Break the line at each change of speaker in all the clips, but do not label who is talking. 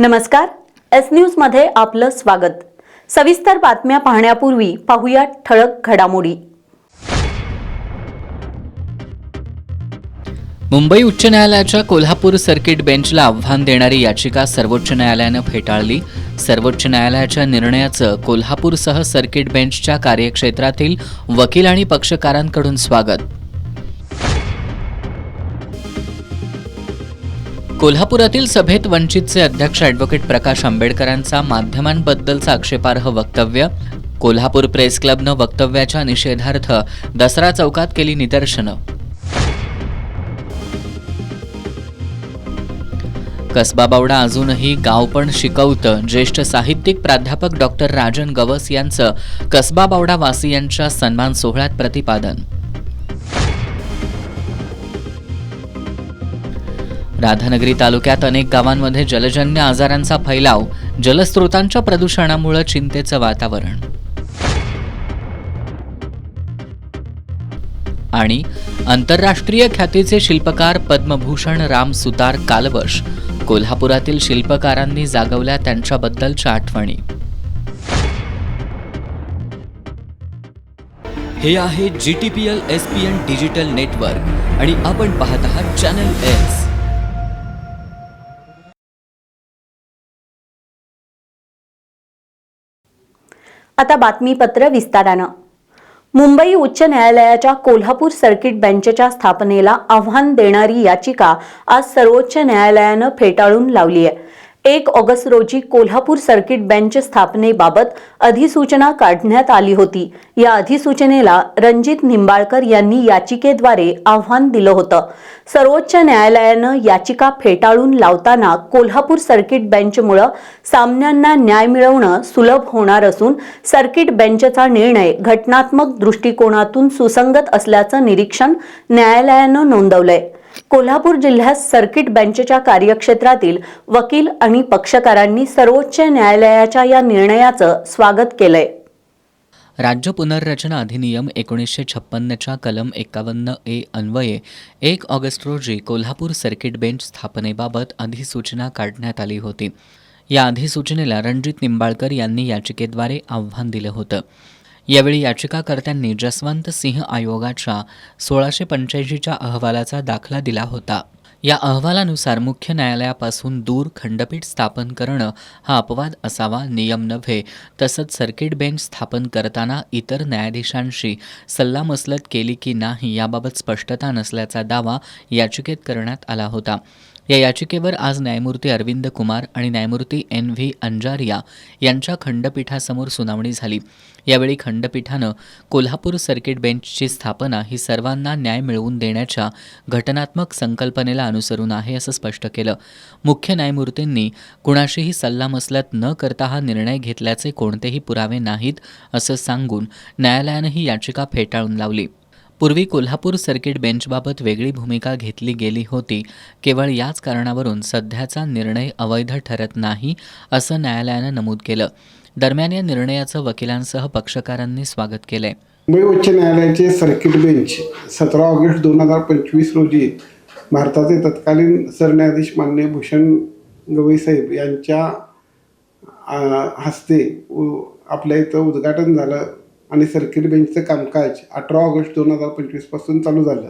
नमस्कार, S news मध्ये आपलं स्वागत। सविस्तर बातम्या पाहण्यापूर्वी पाहूया ठळक घडामोडी।
मुंबई उच्च न्यायालयाच्या कोल्हापूर सर्किट बेंचला आव्हान देणारी याचिका सर्वोच्च न्यायालयानं फेटाळली। सर्वोच्च न्यायालयाच्या निर्णयाचं कोल्हापूरसह सर्किट बेंचच्या कार्यक्षेत्रातील वकील आणि पक्षकारांकडून स्वागत। कोल्हापुरातील सभेत वंचितचे अध्यक्ष ॲडव्होकेट प्रकाश आंबेडकरांचा माध्यमांबद्दलचं आक्षेपार्ह वक्तव्य। कोल्हापूर प्रेस क्लबनं वक्तव्याच्या निषेधार्थ दसरा चौकात केली निदर्शनं। कसबा बावडा अजूनही गाव पण शिकवतं। ज्येष्ठ साहित्यिक प्राध्यापक डॉक्टर राजन गवस यांचं कसबा बावडा वासियांच्या सन्मान सोहळ्यात प्रतिपादन। राधानगरी तालुक्यात अनेक गावांमध्ये जलजन्य आजारांचा फैलाव। जलस्रोतांच्या प्रदूषणामुळे चिंतेचं वातावरण। आणि आंतरराष्ट्रीय ख्यातीचे शिल्पकार पद्मभूषण राम सुतार कालवश। कोल्हापुरातील शिल्पकारांनी जागवल्या त्यांच्याबद्दलच्या आठवणी। हे आहे GTPL SPN डिजिटल नेटवर्क आणि आपण पाहत आहात चॅनल एस।
आता बातमीपत्र विस्तारानं। मुंबई उच्च न्यायालयाच्या कोल्हापूर सर्किट बेंचच्या स्थापनेला आव्हान देणारी याचिका आज सर्वोच्च न्यायालयानं फेटाळून लावली आहे। 1 ऑगस्ट रोजी कोल्हापूर सर्किट बेंच स्थापनेबाबत अधिसूचना काढण्यात आली होती। या अधिसूचनेला रणजित निंबाळकर यांनी याचिकेद्वारे आव्हान दिलं होतं। सर्वोच्च न्यायालयानं याचिका फेटाळून लावताना कोल्हापूर सर्किट बेंचमुळे सामन्यांना न्याय मिळवणं सुलभ होणार असून सर्किट बेंचचा निर्णय घटनात्मक दृष्टिकोनातून सुसंगत असल्याचं निरीक्षण न्यायालयानं नोंदवलंय। कोल्हापूर जिल्ह्यात सर्किट बेंचच्या कार्यक्षेत्रातील वकील आणि पक्षकारांनी सर्वोच्च न्यायालयाच्या या निर्णयाचं स्वागत केलंय।
राज्य पुनर्रचना अधिनियम 1956च्या कलम 51A अन्वये 1 ऑगस्ट रोजी कोल्हापूर सर्किट बेंच स्थापनेबाबत अधिसूचना काढण्यात आली होती। या अधिसूचनेला रणजित निंबाळकर यांनी याचिकेद्वारे आव्हान दिलं होतं। यावेळी याचिकाकर्त्यांनी जसवंत सिंह आयोगाच्या 1685च्या अहवालाचा दाखला दिला होता। या अहवालानुसार मुख्य न्यायालयापासून दूर खंडपीठ स्थापन करणं हा अपवाद असावा, नियम नव्हे। तसंच सर्किट बेंच स्थापन करताना इतर न्यायाधीशांशी सल्लामसलत केली की नाही याबाबत स्पष्टता नसल्याचा दावा याचिकेत करण्यात आला होता। या याचिकेवर आज न्यायमूर्ती अरविंद कुमार आणि न्यायमूर्ती NV अंजारिया यांच्या खंडपीठासमोर सुनावणी झाली। यावेळी खंडपीठानं कोल्हापूर सर्किट बेंचची स्थापना ही सर्वांना न्याय मिळवून देण्याच्या घटनात्मक संकल्पनेला अनुसरून आहे असं स्पष्ट केलं। मुख्य न्यायमूर्तींनी कुणाशीही सल्लामसलत न करता हा निर्णय घेतल्याचे कोणतेही पुरावे नाहीत असं सांगून न्यायालयानं ही याचिका फेटाळून लावली। पूर्वी कोल्हापूर सर्किट बेंचबाबत वेगळी भूमिका घेतली गेली होती। केवळ याच कारणावरून सध्याचा निर्णय अवैध ठरत नाही असं न्यायालयानं नमूद केलं। दरम्यान या निर्णयाचं वकिलांसह पक्षकारांनी स्वागत केलंय।
मुंबई उच्च न्यायालयाचे सर्किट बेंच 17 ऑगस्ट 2025 रोजी भारताचे तत्कालीन सरन्यायाधीश माननीय भूषण गवई साहेब यांच्या हस्ते आपल्या इथं उद्घाटन झालं आणि सर्किट बेंचचं कामकाज 18 ऑगस्ट 2025 पासून चालू झालं।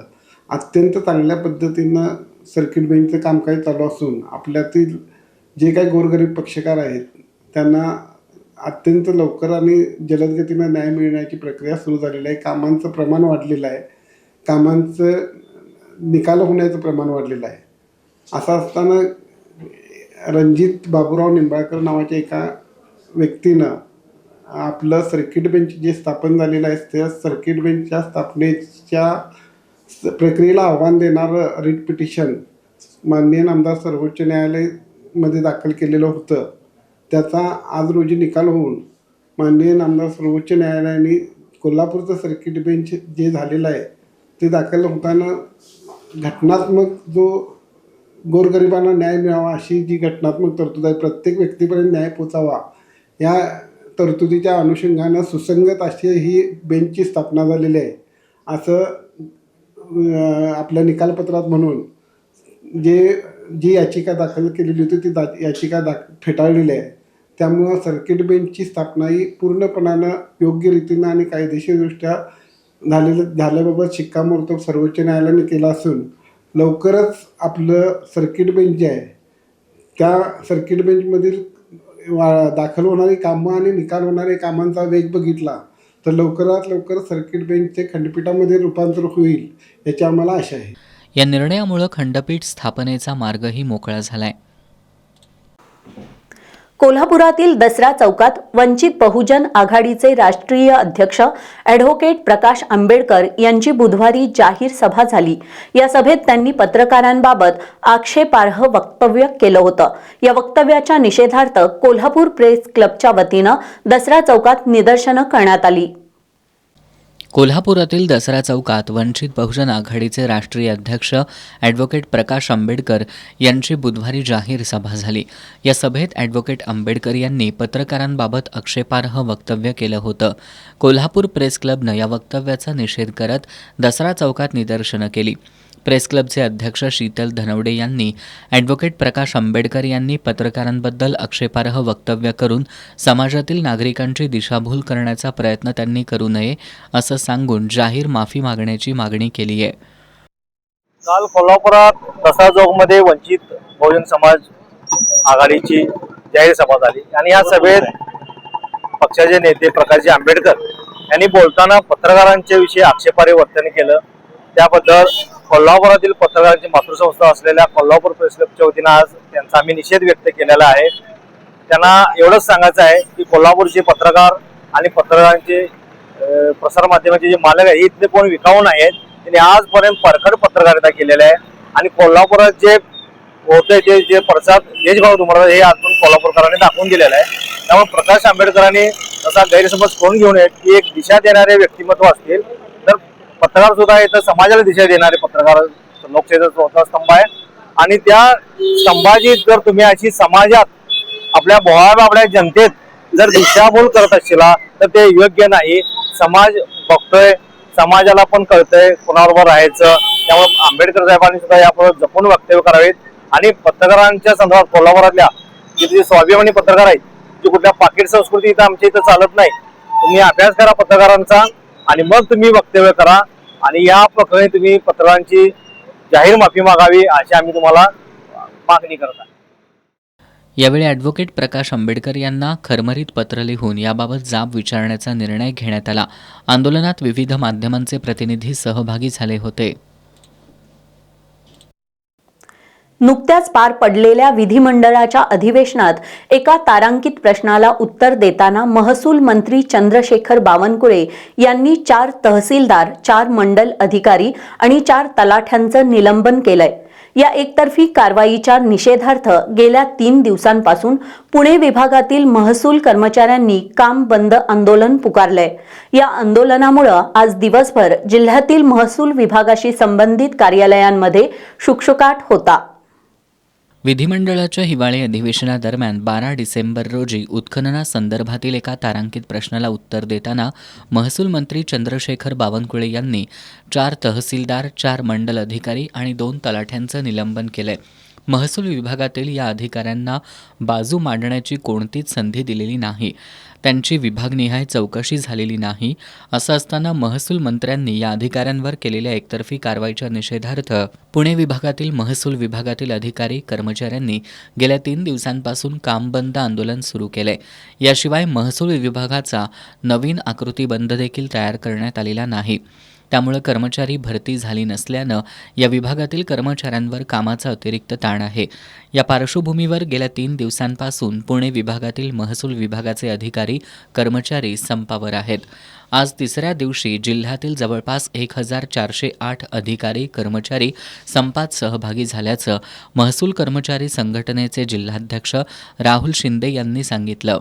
अत्यंत चांगल्या पद्धतीनं सर्किट बेंचचं कामकाज चालू असून आपल्यातील जे काही गोरगरीब पक्षकार आहेत त्यांना अत्यंत लवकर आणि जलद गतीनं न्याय मिळण्याची प्रक्रिया सुरू झालेली आहे। कामांचं प्रमाण वाढलेलं आहे, कामांचं निकाल होण्याचं प्रमाण वाढलेलं आहे। असं असताना रणजित बाबूराव निंबाळकर नावाच्या एका व्यक्तीनं आपलं सर्किट बेंच जे स्थापन झालेलं आहे त्या सर्किट बेंचच्या स्थापनेच्या प्रक्रियेला आव्हान देणारं रिट पिटिशन माननीय नामदार सर्वोच्च न्यायालयामध्ये दाखल केलेलं होतं। त्याचा आज रोजी निकाल होऊन माननीय नामदार सर्वोच्च न्यायालयाने कोल्हापूरचं सर्किट बेंच जे झालेलं आहे ते दाखल होताना घटनात्मक जो गोरगरिबांना न्याय मिळावा अशी जी घटनात्मक तरतूद आहे, प्रत्येक व्यक्तीपर्यंत न्याय पोचावा या तरतुदीच्या अनुषंगानं सुसंगत अशी ही बेंचची स्थापना झालेली आहे असं आपल्या निकालपत्रात म्हणून जी याचिका दाखल केलेली होती ती याचिका फेटाळलेली आहे. त्यामुळं सर्किट बेंचची स्थापना ही पूर्णपणानं योग्य रीतीनं आणि कायदेशीरदृष्ट्या झाल्याबाबत शिक्कामोर्तब सर्वोच्च न्यायालयाने केला असून लवकरच आपलं सर्किट बेंच जे आहे त्या सर्किट बेंचमधील दाखल होणारी कामं आणि निकाल होणाऱ्या कामांचा वेग बघितला तर लवकरात लवकर सर्किट बेंचचे खंडपीठामध्ये रूपांतर होईल याची आम्हाला आशा आहे.
या निर्णयामुळे खंडपीठ स्थापनेचा मार्गही मोकळा झालाय.
कोल्हापुरातील दसरा चौकात वंचित बहुजन आघाडीचे राष्ट्रीय अध्यक्ष ॲडव्होकेट प्रकाश आंबेडकर यांची बुधवारी जाहीर सभा झाली. या सभेत त्यांनी पत्रकारांबाबत आक्षेपार्ह वक्तव्य केलं होतं. या वक्तव्याच्या निषेधार्थ कोल्हापूर प्रेस क्लबच्या वतीनं दसरा चौकात निदर्शनं करण्यात आली.
कोल्हापुरातील दसरा चौकात वंचित बहुजन आघाडीचे राष्ट्रीय अध्यक्ष ॲडव्होकेट प्रकाश आंबेडकर यांची बुधवारी जाहीर सभा झाली. या सभेत ॲडव्होकेट आंबेडकर यांनी पत्रकारांबाबत आक्षेपार्ह वक्तव्य केलं होतं. कोल्हापूर प्रेस क्लबनं या वक्तव्याचा निषेध करत दसरा चौकात निदर्शनं केली. प्रेस क्लबचे अध्यक्ष शीतल धनवडे यांनी ॲडव्होकेट प्रकाश आंबेडकर यांनी पत्रकारांबद्दल आक्षेपार्ह वक्तव्य करून समाजातील नागरिकांची दिशाभूल करण्याचा प्रयत्न त्यांनी करू नये असं सांगून जाहीर माफी मागण्याची मागणी केली आहे.
काल कोल्हापुरात दसरा चौकमध्ये वंचित बहुजन समाज आघाडीची जाहीर सभा झाली आणि या सभेत पक्षाचे नेते प्रकाशजी आंबेडकर यांनी बोलताना पत्रकारांच्या विषयी आक्षेपार्ह वर्तन केलं. त्याबद्दल कोल्हापुरातील पत्रकारांची मातृसंस्था असलेल्या कोल्हापूर प्रेस क्लबच्या वतीनं आज त्यांचा आम्ही निषेध व्यक्त केलेला आहे. त्यांना एवढंच सांगायचं आहे की कोल्हापूरचे पत्रकार आणि पत्रकारांचे प्रसार माध्यमाचे जे मालक आहेत इथले कोण विकाऊ नाही आहेत. त्यांनी आजपर्यंत परखड पत्रकारिता केलेली आहे आणि कोल्हापुरात जे होतंय ते जे प्रसाद देशभाव तुम्हाला हे आजून कोल्हापूरकरांनी दाखवून दिलेलं आहे. त्यामुळे प्रकाश आंबेडकरांनी असा गैरसमज करून घेऊ नये की एक दिशा देणारे व्यक्तिमत्व असतील तर पत्रकार सुद्धा इथं समाजाला दिशा देणारे पत्रकार लोकशाहीचा चौथा स्तंभ आहे आणि त्या स्तंभाची जर तुम्ही अशी समाजात आपल्या भोळ्या जनतेत जर दिशाभूल करत असशीला तर ते योग्य नाही. समाज बघतोय, समाजाला पण कळतंय कोणाबरोबर राहायचं. त्यामुळे आंबेडकर साहेबांनी सुद्धा यापुढे जपून वक्तव्य करावेत आणि पत्रकारांच्या संदर्भात कोल्हापुरातल्या जे स्वाभिमानी पत्रकार आहेत जे कुठल्या पाकिट संस्कृती इथं आमच्या इथं चालत नाही. तुम्ही अभ्यास करा पत्रकारांचा आणि मग तुम्ही वक्तव्य करा आणि या प्रकरणी तुम्ही पत्रकारांची जाहीर माफी मागावी अशी आम्ही तुम्हाला मागणी करत आहे.
यावेळी ॲडव्होकेट प्रकाश आंबेडकर यांना खरमरीत पत्र लिहून याबाबत जाब विचारण्याचा निर्णय घेण्यात आला. आंदोलनात विविध माध्यमांचे प्रतिनिधी सहभागी झाले होते.
नुकत्याच पार पडलेल्या विधिमंडळाच्या अधिवेशनात एका तारांकित प्रश्नाला उत्तर देताना महसूल मंत्री चंद्रशेखर बावनकुळे यांनी 4 तहसीलदार, 4 मंडल अधिकारी आणि 4 तलाठ्यांचं निलंबन केलंय. या एकतर्फी कारवाईच्या निषेधार्थ गेल्या 3 दिवसांपासून पुणे विभागातील महसूल कर्मचाऱ्यांनी काम बंद आंदोलन पुकारलंय. या आंदोलनामुळे आज दिवसभर जिल्ह्यातील महसूल विभागाशी संबंधित कार्यालयांमध्ये शुकशुकाट होता.
विधिमंडळाच्या हिवाळी अधिवेशनादरम्यान 12 डिसेंबर रोजी उत्खननासंदर्भातील एका तारांकित प्रश्नाला उत्तर देताना महसूल मंत्री चंद्रशेखर बावनकुळे यांनी 4 तहसीलदार, 4 मंडल अधिकारी आणि 2 तलाठ्यांचं निलंबन केलंय. महसूल विभागातील या अधिकाऱ्यांना बाजू मांडण्याची कोणतीच संधी दिलेली नाही. त्यांची विभागनिहाय चौकशी झालेली नाही. असं असताना महसूल मंत्र्यांनी या अधिकाऱ्यांवर केलेल्या एकतर्फी कारवाईच्या निषेधार्थ पुणे विभागातील महसूल विभागातील अधिकारी कर्मचाऱ्यांनी गेल्या 3 दिवसांपासून काम बंद आंदोलन सुरू केलंय. याशिवाय महसूल विभागाचा नवीन आकृतीबंध देखील तयार करण्यात आलेला नाही. त्यामुळे कर्मचारी भरती झाली नसल्यानं या विभागातील कर्मचाऱ्यांवर कामाचा अतिरिक्त ताण आहे. या पार्श्वभूमीवर गेल्या 3 दिवसांपासून पुणे विभागातील महसूल विभागाचे अधिकारी कर्मचारी संपावर आहेत. आज 3ऱ्या दिवशी जिल्ह्यातील जवळपास 1408 अधिकारी कर्मचारी संपात सहभागी झाल्याचं महसूल कर्मचारी संघटनेचे जिल्हाध्यक्ष राहुल शिंदे यांनी सांगितलं.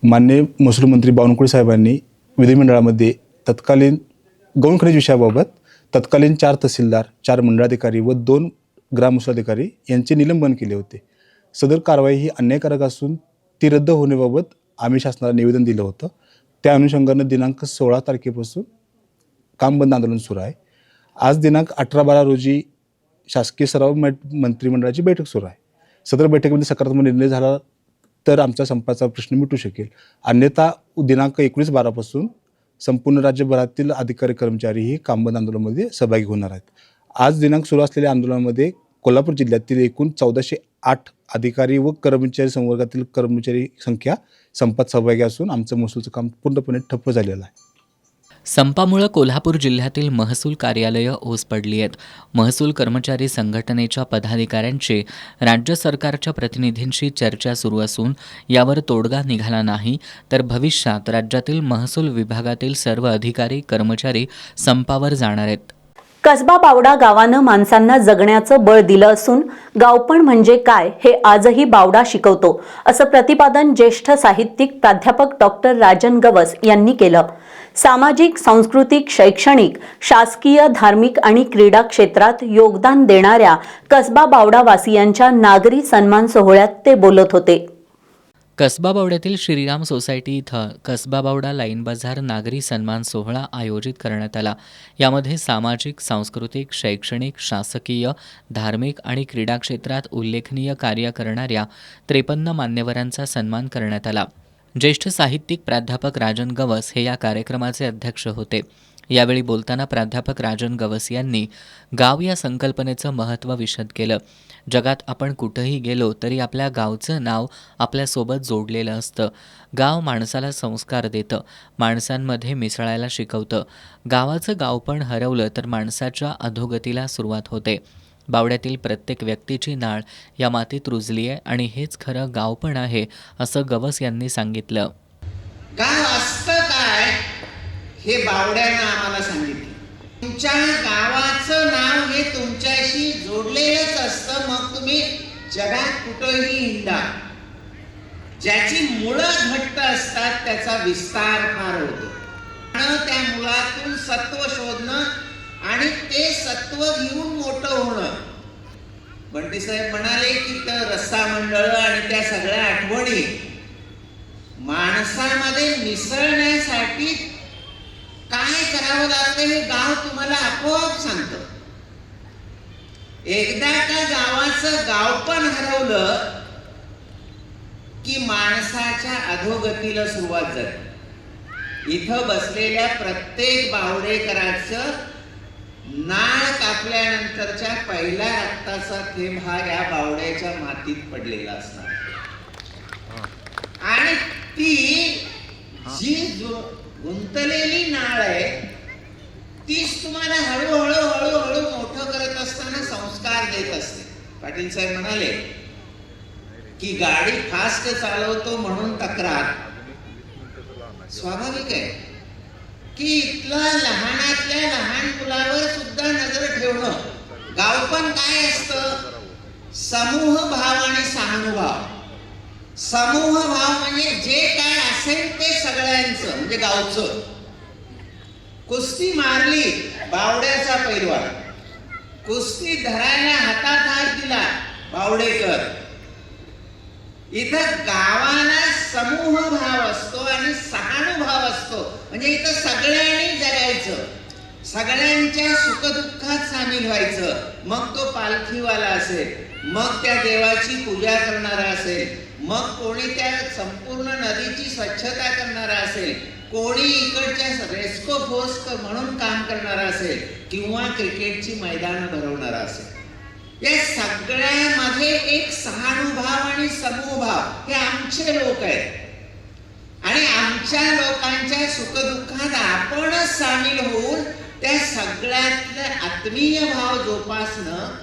माननीय महसूल मंत्री बावनकुळे साहेबांनी विधिमंडळामध्ये तत्कालीन गौण खनिज विषयाबाबत तत्कालीन 4 तहसीलदार, 4 मंडळाधिकारी व 2 ग्राम महसूल अधिकारी यांचे निलंबन केले होते. सदर कारवाई ही अन्यायकारक असून ती रद्द होण्याबाबत आम्ही शासनाला निवेदन दिलं होतं. त्या अनुषंगानं दिनांक 16 तारखेपासून काम बंद आंदोलन सुरू आहे. आज दिनांक 18-12 रोजी शासकीय सराव मंत्रिमंडळाची बैठक सुरू आहे. सदर बैठकीमध्ये सकारात्मक निर्णय झाला तर आमचा संपाचा प्रश्न मिटू शकेल. अन्यथा दिनांक 19/12 संपूर्ण राज्यभरातील अधिकारी कर्मचारी काम बंद आंदोलनामध्ये सहभागी होणार आहेत. आज दिनांक सुरू असलेल्या आंदोलनामध्ये कोल्हापूर जिल्ह्यातील एकूण 1408 अधिकारी व कर्मचारी संवर्गातील कर्मचारी संख्या संपात सहभागी असून आमचं महसूलचं काम पूर्णपणे ठप्प झालेलं आहे.
संपामुळे कोल्हापूर जिल्ह्यातील महसूल कार्यालयं ओस पडली आहेत. महसूल कर्मचारी संघटनेच्या पदाधिकाऱ्यांची राज्य सरकारच्या प्रतिनिधींशी चर्चा सुरू असून यावर तोडगा निघाला नाही तर भविष्यात राज्यातील महसूल विभागातील सर्व अधिकारी कर्मचारी संपावर जाणार आहेत.
कसबा बावडा गावानं माणसांना जगण्याचं बळ दिलं असून गावपण म्हणजे काय हे आजही बावडा शिकवतो, असं प्रतिपादन ज्येष्ठ साहित्यिक प्राध्यापक डॉक्टर राजन गवस यांनी केलं. सामाजिक, सांस्कृतिक, शैक्षणिक, शासकीय, धार्मिक आणि क्रीडा क्षेत्रात योगदान देणाऱ्या कसबा बावडावासियांच्या नागरी सन्मान सोहळ्यात ते बोलत होते.
कसबा बावड्यातील श्रीराम सोसायटी इथं कसबा बावडा लाईन बाजार नागरी सन्मान सोहळा आयोजित करण्यात आला. यामध्ये सामाजिक, सांस्कृतिक, शैक्षणिक, शासकीय, धार्मिक आणि क्रीडा क्षेत्रात उल्लेखनीय कार्य करणाऱ्या 53 मान्यवरांचा सन्मान करण्यात आला. ज्येष्ठ साहित्यिक प्राध्यापक राजन गवस हे या कार्यक्रमाचे अध्यक्ष होते. यावेळी बोलताना प्राध्यापक राजन गवस यांनी गाव या संकल्पनेचं महत्त्व विशद केलं. जगात आपण कुठंही गेलो तरी आपल्या गावचं नाव आपल्यासोबत जोडलेलं असतं. गाव माणसाला संस्कार देतं, माणसांमध्ये मिसळायला शिकवतं. गावाचं गावपण हरवलं तर माणसाच्या अधोगतीला सुरुवात होते. बावड्यातील प्रत्येक व्यक्तीची नाळ या मातीत रुजली आहे आणि हेच खरं गावपण आहे, असं गवस यांनी सांगितलं.
गाव असतं काय हे बावड्यानं आम्हाला सांगितलं. तुमच्या गावाचं नाव हे तुमच्याशी जोडलेलंच असतं. मग तुम्ही जगात कुठंही हिंडा. ज्याची मुळं घट्ट असतात त्याचा विस्तार फार होतो. त्या मुळातून सत्व शोधणं आणि ते सत्व घेऊन मोठं होणं. बंटी साहेब म्हणाले की तर रस्सा मंडळ आणि त्या सगळ्या आठवणी माणसामध्ये मिसळण्यासाठी काय करावं लागतं हे गाव तुम्हाला आपोआप सांगतं. एकदा का गावाचं गावपण हरवलं की माणसाच्या अधोगतीला सुरुवात झाली. इथं बसलेल्या प्रत्येक बावडेकराचं नाळ कापल्यानंतरच्या पहिल्या रक्ताचा थेंब हा या बावड्याच्या मातीत पडलेला असणार. आणि ती जी गुंतलेली नाळ आहे तीच तुम्हाला हळूहळू हळूहळू मोठं करत असताना संस्कार देत असते. पाटील साहेब म्हणाले की गाडी फास्ट चालवतो म्हणून तक्रार. स्वाभाविक आहे की इथला लहानातल्या लहान मुलावर सुद्धा नजर ठेवणं. गावपण काय असतं? समूह भाव आणि सहानुभूती. समूह भाव म्हणजे जे काय असेल ते सगळ्यांचं म्हणजे गावचं. कुस्ती मारली बावड्याचा पैलवान, कुस्ती धरायला हातात हात दिला बावडेकर. इथं गावाला समूह भाव असतो आणि सहानुभूती असतो. म्हणजे इथं सगळ्यांनी जगायचं, सगळ्यांच्या सुखदुःखात सामील व्हायचं. मग तो पालखीवाला असेल, मग त्या देवाची पूजा करणारा असेल, मग कोणी त्या संपूर्ण नदीची स्वच्छता करणारा असेल, कोणी इकडच्या रेस्को फोर्स म्हणून काम करणारा असेल किंवा क्रिकेटची मैदानं भरवणारा असेल. या सगळ्यामध्ये एक सहानुभूती आणि समूहभाव हे आमचे लोक आहेत. आणि आमच्या लोकांच्या सुखदुःखात आपणच सामील होऊन त्या सगळ्यातले आत्मीय भाव जोपासणं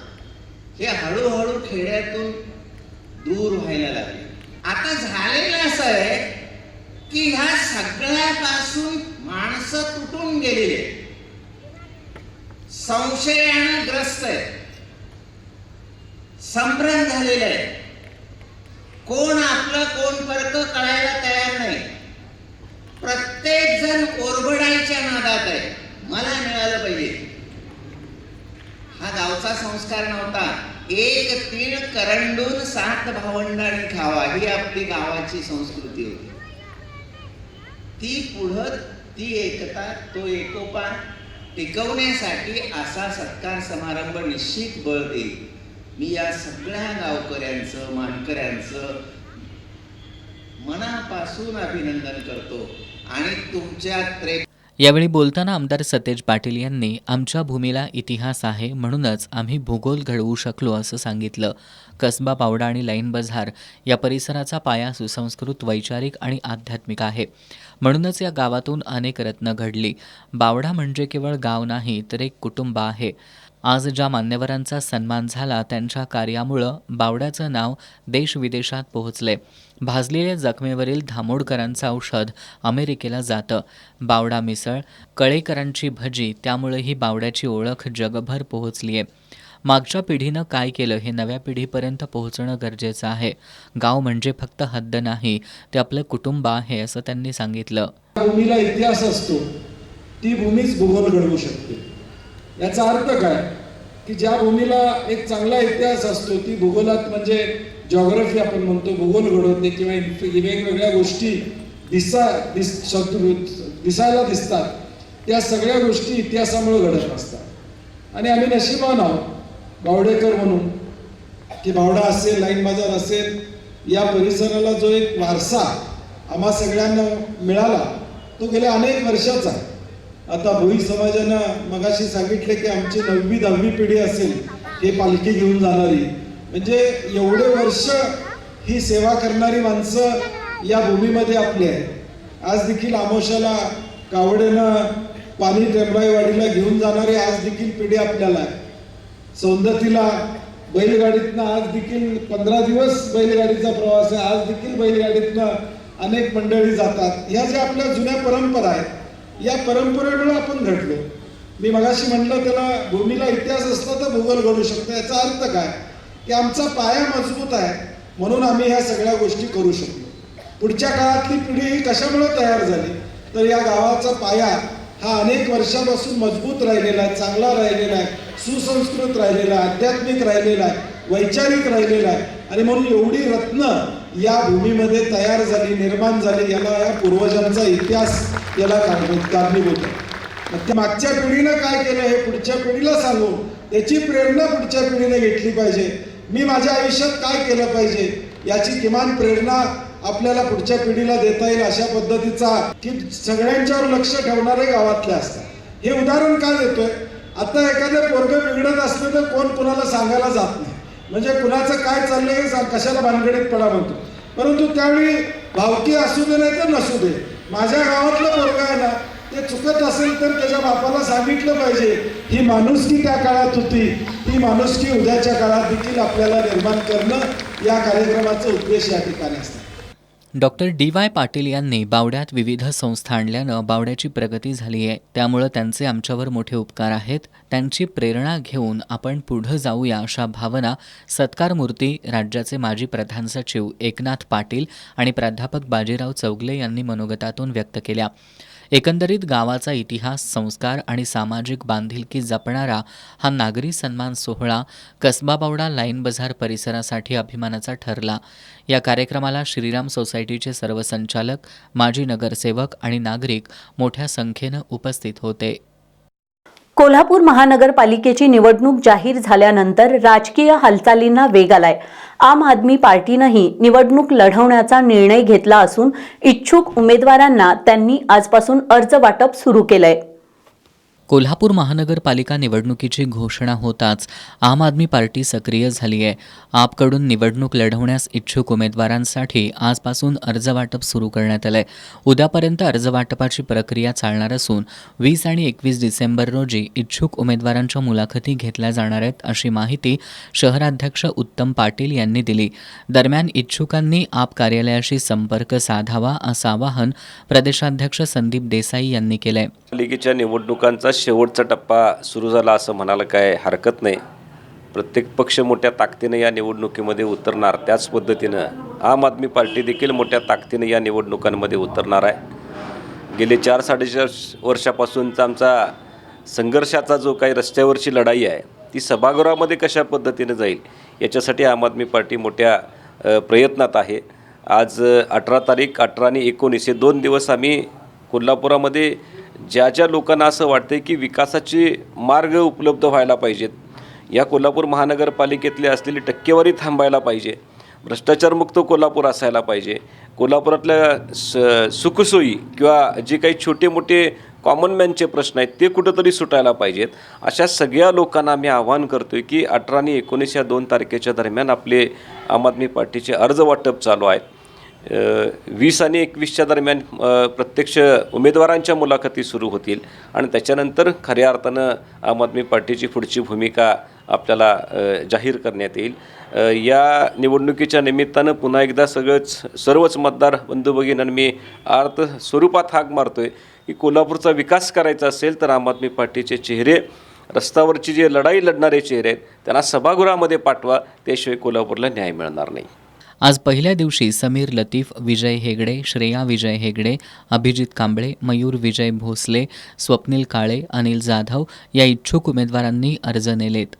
हे हळूहळू खेड्यातून दूर व्हायला लागले. आता झालेलं असं आहे की ह्या सगळ्यापासून माणसं तुटून गेलेले, संशयानं ग्रस्त आहे, संभ्रम झालेलं आहे. कोण आपलं कोण फरक कळायला तयार नाही. प्रत्येक जण ओरबडायच्या नादात आहे, मला मिळालं पाहिजे. हा गावचा संस्कार नव्हता. एक तीळ करंडून 7 भावंडांनी खावा ही आपली गावाची संस्कृती होती. ती पुढं ती एकता, तो एकोपा टिकवण्यासाठी असा सत्कार समारंभ निश्चित बळ देईल. मी या सगळ्या गावकऱ्यांचं, मानकऱ्यांचं मनापासून अभिनंदन करतो आणि तुमच्या
यावेळी बोलताना आमदार सतेज पाटील यांनी आमच्या भूमीला इतिहास आहे, म्हणूनच आम्ही भूगोल घडवू शकलो असं सांगितलं. कसबा, बावडा आणि लाईन बझार या परिसराचा पाया सुसंस्कृत, वैचारिक आणि आध्यात्मिक आहे. म्हणूनच या गावातून अनेक रत्न घडली. बावडा म्हणजे केवळ गाव नाही, तर एक कुटुंब आहे. आज ज्या मान्यवरांचा सन्मान झाला त्यांच्या कार्यामुळं बावड्याचं नाव देशविदेशात पोहोचले. भाजलेल्या जखमेवरील धामोडकरांचं औषध अमेरिकेला जातं. बावडा मिसळ, कळेकरांची भजी, त्यामुळे ही बावड्याची ओळख जगभर पोहोचली आहे. मागच्या पिढीनं काय केलं हे नव्या पिढीपर्यंत पोहोचणं गरजेचं आहे. गाव म्हणजे फक्त हद्द नाही, ते आपलं कुटुंब आहे असं त्यांनी सांगितलं.
भूमीला इतिहास असतो, ती भूमीच भूगोल घडवू शकते. याचा अर्थ काय की ज्या भूमीला एक चांगला इतिहास असतो ती भूगोलात म्हणजे जॉग्राफी आपण म्हणतो भूगोल घडवते किंवा वेगवेगळ्या गोष्टी दिसायला दिसतात, त्या सगळ्या गोष्टी इतिहासामुळे घडत असतात. आणि आम्ही नशिबान आहोत बावडेकर म्हणून की बावडा असेल, लाईन बाजार असेल, या परिसराला जो एक वारसा आम्हा सगळ्यांना मिळाला तो गेल्या अनेक वर्षाचा आहे. आता भोई समाजानं मगाशी सांगितले की आमची 9वी 10वी पिढी असेल हे पालखी घेऊन जाणारी, म्हणजे एवढे वर्ष ही सेवा करणारी माणसं या भूमीमध्ये आपली आहेत. आज देखील आमोशाला कावडेनं पाणी टेंबराईवाडीला घेऊन जाणारी आज देखील पिढी आपल्याला आहे. सौंदतीला बैलगाडीतनं आज देखील 15 दिवस बैलगाडीचा प्रवास आहे, आज देखील बैलगाडीतनं अनेक मंडळी जातात. ह्या ज्या आपल्या जुन्या परंपरा आहेत, या परंपरेमुळे आपण घडलो. मी मगाशी म्हटलं त्याला भूमीला इतिहास असला तर भूगोल घडू शकतो. याचा अर्थ काय की आमचा पाया मजबूत आहे, म्हणून आम्ही ह्या सगळ्या गोष्टी करू शकलो. पुढच्या काळातली पिढी ही कशामुळे तयार झाली तर या गावाचा पाया हा अनेक वर्षापासून मजबूत राहिलेला आहे, चांगला राहिलेला आहे, सुसंस्कृत राहिलेला आहे, आध्यात्मिक राहिलेला आहे, वैचारिक राहिलेला आहे. आणि म्हणून एवढी रत्न या भूमीमध्ये तयार झाली, निर्माण झाली, याला या पूर्वजांचा इतिहास याला कारणीभूत आहे. मग त्या मागच्या पिढीनं काय केलं हे पुढच्या पिढीला सांगून त्याची प्रेरणा पुढच्या पिढीने घेतली पाहिजे. मी माझ्या आयुष्यात काय केलं पाहिजे याची किमान प्रेरणा आपल्याला पुढच्या पिढीला देता येईल अशा पद्धतीचा की सगळ्यांच्यावर लक्ष ठेवणारे गावातले असतात. हे उदाहरण का देतोय, आता एखादं पोरगं बिघडत असलं तर कोण कुणाला सांगायला जात नाही, म्हणजे कुणाचं काय चाललंय हे कशाला भानगडीत पडा म्हणतो. परंतु त्यावेळी भावकी असू दे नाही तर नसू दे, माझ्या गावातलं पोरगं आहे ना ते चुकत असेल तर त्याच्या बापाला सांगितलं पाहिजे. ही माणुसकी त्या काळात होती, ही माणुसकी उद्याच्या काळात देखील आपल्याला निर्माण करणं या कार्यक्रमाचा उद्देश या ठिकाणी असतो.
Doctor DY. पाटील यांनी बावड्यात विविध संस्था आणल्यानं बावड्याची प्रगती झाली आहे. त्यामुळं त्यांचे आमच्यावर मोठे उपकार आहेत. त्यांची प्रेरणा घेऊन आपण पुढं जाऊया अशा भावना सत्कारमूर्ती राज्याचे माजी प्रधान सचिव एकनाथ पाटील आणि प्राध्यापक बाजीराव चौगले यांनी मनोगतातून व्यक्त केल्या. एकंदरीत गावाचा इतिहास, संस्कार आणि सामाजिक बांधिलकी जपणारा हा नागरी सन्मान सोहळा कसबा बावडा लाईन बझार परिसरासाठी अभिमानाचा ठरला. या कार्यक्रमाला श्रीराम सोसायटीचे सर्व संचालक, माजी नगरसेवक आणि नागरिक मोठ्या संख्येनं उपस्थित होते.
कोल्हापूर महानगरपालिकेची निवडणूक जाहीर झाल्यानंतर राजकीय हालचालींना वेग आलाय. आम आदमी पार्टीनंही निवडणूक लढवण्याचा निर्णय घेतला असून इच्छुक उमेदवारांना त्यांनी आजपासून अर्ज वाटप सुरू केलंय.
कोल्हापूर महानगरपालिका निवडणुकीची घोषणा होताच आम आदमी पार्टी सक्रिय झाली आहे. आपकडून निवडणूक लढवण्यास इच्छुक उमेदवारांसाठी आजपासून अर्ज वाटप सुरू करण्यात आलंय. उद्यापर्यंत अर्ज वाटपाची प्रक्रिया चालणार असून 20 आणि 21 डिसेंबर रोजी इच्छुक उमेदवारांच्या मुलाखती घेतल्या जाणार आहेत, अशी माहिती शहराध्यक्ष उत्तम पाटील यांनी दिली. दरम्यान इच्छुकांनी आप कार्यालयाशी संपर्क साधावा असं आवाहन प्रदेशाध्यक्ष संदीप देसाई यांनी केलंय.
पालिकेच्या निवडणुकांचा शेवटचा टप्पा सुरू झाला असं म्हणायला काय हरकत नाही. प्रत्येक पक्ष मोठ्या ताकदीनं या निवडणुकीमध्ये उतरणार, त्याच पद्धतीनं आम आदमी पार्टी देखील मोठ्या ताकदीनं या निवडणुकांमध्ये उतरणार आहे. गेले 4-4.5 वर्षापासूनचा आमचा संघर्षाचा जो काही रस्त्यावरची लढाई आहे ती सभागृहामध्ये कशा पद्धतीनं जाईल याच्यासाठी आम आदमी पार्टी मोठ्या प्रयत्नात आहे. आज 18 तारीख, 18 आणि 19 हे 2 दिवस आम्ही कोल्हापुरामध्ये ज्या ज्या लोकांना असं वाटतं की विकासाचे मार्ग उपलब्ध व्हायला पाहिजेत, या कोल्हापूर महानगरपालिकेतली असलेली टक्केवारी थांबायला पाहिजे, भ्रष्टाचारमुक्त कोल्हापूर असायला पाहिजे, कोल्हापुरातल्या सुखसोयी किंवा जे काही छोटे मोठे कॉमन मॅनचे प्रश्न आहेत ते कुठंतरी सुटायला पाहिजेत, अशा सगळ्या लोकांना आम्ही आवाहन करतो आहे की 18 आणि 19 या 2 तारखेच्या दरम्यान आपले आम आदमी पार्टीचे अर्ज वाटप चालू आहेत. 20 आणि 21च्या दरम्यान प्रत्यक्ष उमेदवारांच्या मुलाखती सुरू होतील आणि त्याच्यानंतर खऱ्या अर्थानं आम आदमी पार्टीची पुढची भूमिका आपल्याला जाहीर करण्यात येईल. या निवडणुकीच्या निमित्तानं पुन्हा एकदा सर्वच मतदार बंधू भगिनींना मी अर्थ स्वरूपात हाक मारतो आहे की कोल्हापूरचा विकास करायचा असेल तर आम आदमी पार्टीचे चेहरे, रस्त्यावरची जे लढाई लढणारे चेहरे आहेत त्यांना सभागृहामध्ये पाठवा, त्याशिवाय कोल्हापूरला न्याय मिळणार नाही.
आज पहिल्या दिवशी समीर लतीफ, विजय हेगडे, श्रेया विजय हेगडे, अभिजित कांबळे, मयूर विजय भोसले, स्वप्नील काळे, अनिल जाधव या इच्छुक उमेदवारांनी अर्ज नेलेत.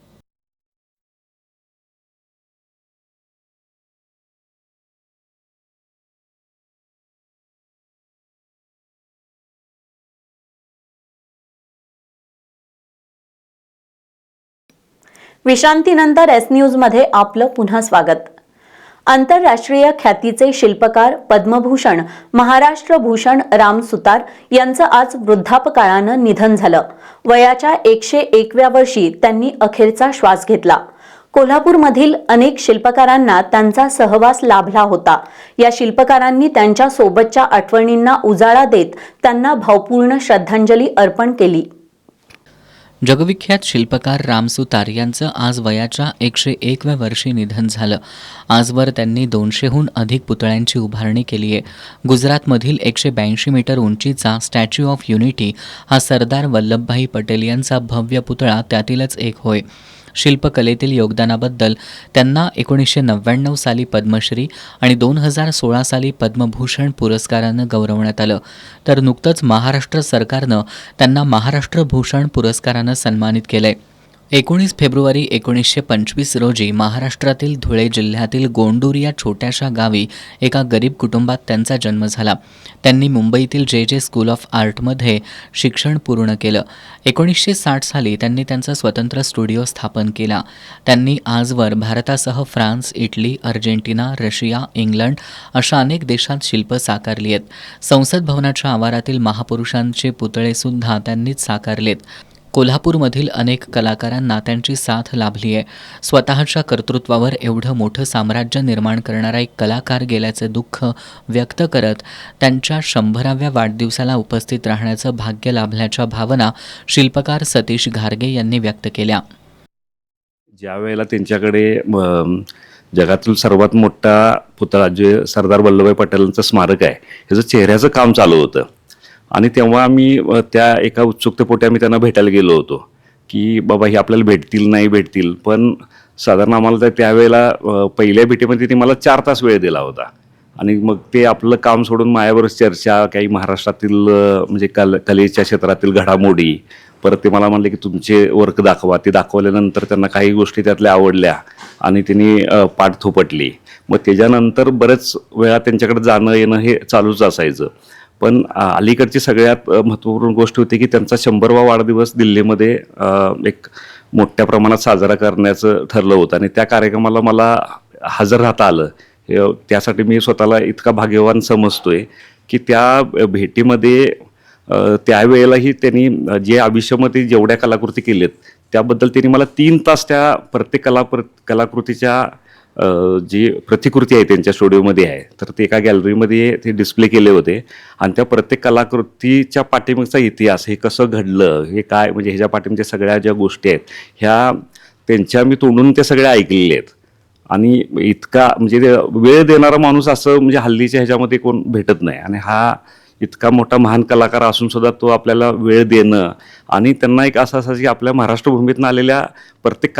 विश्रांतीनंतर एस न्यूजमध्ये आपलं पुन्हा स्वागत. आंतरराष्ट्रीय ख्यातीचे शिल्पकार पद्मभूषण, महाराष्ट्र भूषण राम सुतार यांचं आज वृद्धापकाळानं निधन झालं. वयाच्या 101व्या वर्षी त्यांनी अखेरचा श्वास घेतला. कोल्हापूरमधील अनेक शिल्पकारांना त्यांचा सहवास लाभला होता. या शिल्पकारांनी त्यांच्या सोबतच्या आठवणींना उजाळा देत त्यांना भावपूर्ण श्रद्धांजली अर्पण केली.
जगविख्यात शिल्पकार राम सुतार यांचं आज वयाच्या 101व्या वर्षी निधन झालं. आजवर त्यांनी 200हून अधिक पुतळ्यांची उभारणी केली आहे. गुजरातमधील 182 मीटर उंचीचा स्टॅच्यू ऑफ युनिटी हा सरदार वल्लभभाई पटेल यांचा भव्य पुतळा त्यातीलच एक होय. शिल्पकलेतील योगदानाबद्दल त्यांना 1999 साली पद्मश्री आणि 2016 साली पद्मभूषण पुरस्कारानं गौरवण्यात आलं. तर नुकतंच महाराष्ट्र सरकारनं त्यांना महाराष्ट्र भूषण पुरस्कारानं सन्मानित केलंय. 19 फेब्रुवारी 1925 रोजी महाराष्ट्रातील धुळे जिल्ह्यातील गोंडूर या छोट्याशा गावी एका गरीब कुटुंबात त्यांचा जन्म झाला. त्यांनी मुंबईतील जे स्कूल ऑफ आर्टमध्ये शिक्षण पूर्ण केलं. 1960 साली त्यांनी त्यांचा स्वतंत्र स्टुडिओ स्थापन केला. त्यांनी आजवर भारतासह France, Italy, Argentina, Russia, England अशा अनेक देशात शिल्प साकारली आहेत. संसद भवनाच्या आवारातील महापुरुषांचे पुतळेसुद्धा त्यांनीच साकारलेत. कोल्हापूरमधील अनेक कलाकारांना त्यांची साथ लाभली आहे. स्वतःच्या कर्तृत्वावर एवढं मोठं साम्राज्य निर्माण करणारा एक कलाकार गेल्याचे दुःख व्यक्त करत त्यांच्या 100व्या वाढदिवसाला उपस्थित राहण्याचं भाग्य लाभल्याच्या भावना शिल्पकार सतीश घारगे यांनी व्यक्त केल्या.
ज्या वेळेला त्यांच्याकडे जगातील सर्वात मोठा पुतळा जे सरदार वल्लभभाई पटेलांचं स्मारक आहे ह्याचं चेहऱ्याचं काम चालू होतं आणि तेव्हा आम्ही त्या एका उत्सुकतेपोटी आम्ही त्यांना भेटायला गेलो होतो की बाबा हे आपल्याला भेटतील नाही भेटतील, पण साधारण आम्हाला त्यावेळेला पहिल्या भेटीमध्ये ते मला 4 तास वेळ दिला होता आणि मग ते आपलं काम सोडून माझ्याबरोबर चर्चा, काही महाराष्ट्रातील म्हणजे कलेच्या क्षेत्रातील घडामोडी, परत ते मला म्हणले की तुमचे वर्क दाखवा. ते दाखवल्यानंतर त्यांना काही गोष्टी त्यातल्या आवडल्या आणि त्यांनी पाठ थोपटली. मग त्याच्यानंतर बरेच वेळा त्यांच्याकडे जाणं येणं हे चालूच असायचं. पण अलीकडची सगळ्यात महत्त्वपूर्ण गोष्ट होती की त्यांचा 100वा वाढदिवस दिल्लीमध्ये एक मोठ्या प्रमाणात साजरा करण्याचं ठरलं होतं आणि त्या कार्यक्रमाला मला हजर राहता आलं. त्यासाठी मी स्वतःला इतका भाग्यवान समजतोय की त्या भेटीमध्ये त्यावेळेलाही त्यांनी जे आयुष्यामध्ये जेवढ्या कलाकृती केल्यात त्याबद्दल त्यांनी मला 3 तास त्या प्रत्येक कलाकृतीच्या जी प्रतिकृती आहे त्यांच्या स्टुडिओमध्ये आहे तर ते एका गॅलरीमध्ये ते डिस्प्ले केले होते आणि त्या प्रत्येक कलाकृतीच्या पाठीमागचा इतिहास, हे कसं घडलं, हे काय म्हणजे ह्याच्या पाठीमागच्या सगळ्या ज्या गोष्टी आहेत ह्या त्यांच्या मी तोंडून ते सगळ्या ऐकलेले आहेत. आणि इतका म्हणजे वेळ देणारा माणूस असं म्हणजे हल्लीच्या ह्याच्यामध्ये कोण भेटत नाही आणि हा इतका मोठा महान कलाकार असून सुद्धा तो आपल्याला वेळ देणं आणि त्यांना एक असं असायचं की आपल्या महाराष्ट्र भूमीतून आलेल्या प्रत्येक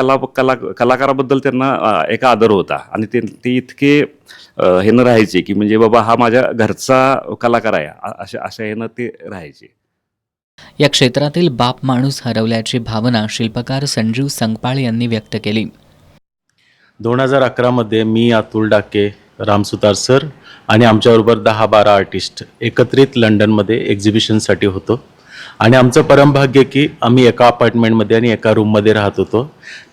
कलाकाराबद्दल त्यांना एक आदर होता आणि ते इतके ह्यानं राहायचे की म्हणजे बाबा हा माझ्या घरचा कलाकार आहे अशा ह्यानं ते राहायचे.
या क्षेत्रातील बाप माणूस हरवल्याची भावना शिल्पकार संजीव संगपाळ यांनी व्यक्त केली.
2011 मी, अतुल डाके, राम सुतार सर आणि आमच्याबरोबर 10-12 आर्टिस्ट एकत्रित लंडनमध्ये एक्झिबिशनसाठी होतो आणि आमचं परमभाग्य की आम्ही एका अपार्टमेंटमध्ये आणि एका रूममध्ये राहत होतो.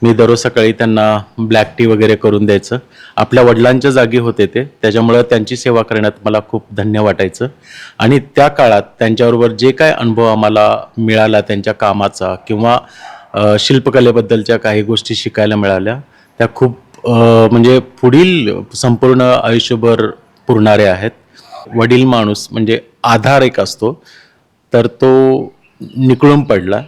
मी दररोज सकाळी त्यांना ब्लॅक टी वगैरे करून द्यायचं. आपल्या वडिलांच्या जागी होते ते, त्याच्यामुळं त्यांची सेवा करण्यात मला खूप धन्य वाटायचं. आणि त्या काळात त्यांच्याबरोबर जे काय अनुभव आम्हाला मिळाला त्यांच्या कामाचा किंवा शिल्पकलेबद्दलच्या काही गोष्टी शिकायला मिळाल्या, त्या खूप म्हणजे पुढील संपूर्ण आयुष्यभर पुरणारे आहेत. वडील माणूस म्हणजे आधार एक असतो, तर तो निखळून पडला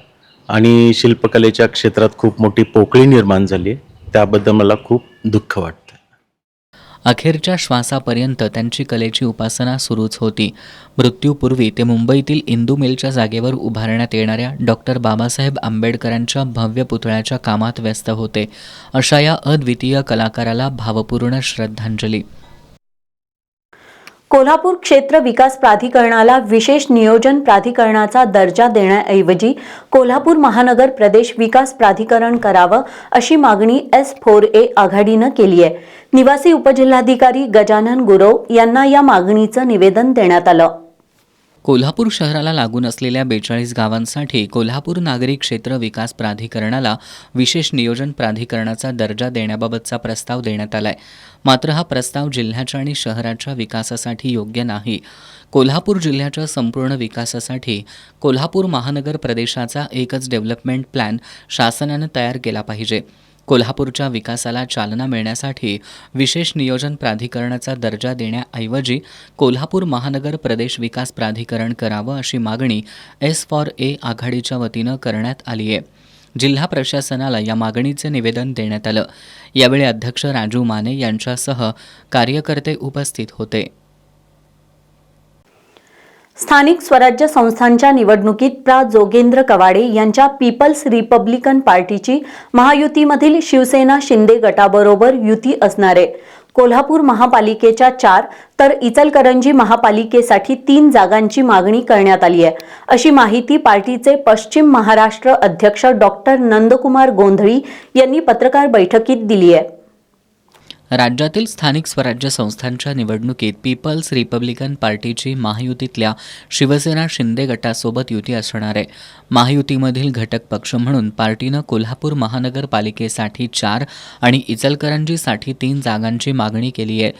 आणि शिल्पकलेच्या क्षेत्रात खूप मोठी पोकळी निर्माण झाली. त्याबद्दल मला खूप दुःख वाटतं.
अखेरच्या श्वासापर्यंत त्यांची कलेची उपासना सुरूच होती. मृत्यूपूर्वी ते मुंबईतील इंदू मिलच्या जागेवर उभारण्यात येणाऱ्या डॉक्टर बाबासाहेब आंबेडकरांच्या भव्य पुतळ्याच्या कामात व्यस्त होते. अशा या अद्वितीय कलाकाराला भावपूर्ण श्रद्धांजली.
कोल्हापूर क्षेत्र विकास प्राधिकरणाला विशेष नियोजन प्राधिकरणाचा दर्जा देण्याऐवजी कोल्हापूर महानगर प्रदेश विकास प्राधिकरण करावं अशी मागणी S4A आघाडीनं केली आहे. निवासी उपजिल्हाधिकारी गजानन गुरव यांना या मागणीचं निवेदन देण्यात आलं.
कोल्हापूर शहराला लागून असलेल्या 42 गावांसाठी कोल्हापूर नागरी क्षेत्र विकास प्राधिकरणाला विशेष नियोजन प्राधिकरणाचा दर्जा देण्याबाबतचा प्रस्ताव देण्यात आलाय. मात्र हा प्रस्ताव जिल्ह्याच्या आणि शहराच्या विकासासाठी योग्य नाही. कोल्हापूर जिल्ह्याच्या संपूर्ण विकासासाठी कोल्हापूर महानगर प्रदेशाचा एकच डेव्हलपमेंट प्लॅन शासनानं तयार केला पाहिजे. कोल्हापूरच्या विकासाला चालना मिळण्यासाठी विशेष नियोजन प्राधिकरणाचा दर्जा देण्याऐवजी कोल्हापूर महानगर प्रदेश विकास प्राधिकरण करावं अशी मागणी S4A आघाडीच्या वतीनं करण्यात आली आहे. जिल्हा प्रशासनाला या मागणीचे निवेदन देण्यात आलं. यावेळी अध्यक्ष राजू माने यांच्यासह कार्यकर्ते उपस्थित होते.
स्थानिक स्वराज्य संस्थांच्या निवडणुकीत प्रा. जोगेंद्र कवाडे यांच्या पीपल्स रिपब्लिकन पार्टीची महायुतीमधील शिवसेना शिंदे गटाबरोबर युती असणार आहे. कोल्हापूर महापालिकेच्या 4 तर इचलकरंजी महापालिकेसाठी 3 जागांची मागणी करण्यात आली आहे, अशी माहिती पार्टीचे पश्चिम महाराष्ट्र अध्यक्ष डॉक्टर नंदकुमार गोंधळी यांनी पत्रकार बैठकीत दिली आहे.
राज्यातील स्थानिक स्वराज्य संस्थांच्या निवडणुकीत पीपल्स रिपब्लिकन पार्टीची महायुतीतल्या शिवसेना शिंदे गटासोबत युती असणार आहे. महायुतीमधील घटक पक्ष म्हणून पार्टीनं कोल्हापूर महानगरपालिकेसाठी 4 आणि इचलकरंजीसाठी 3 जागांची मागणी केली आहे.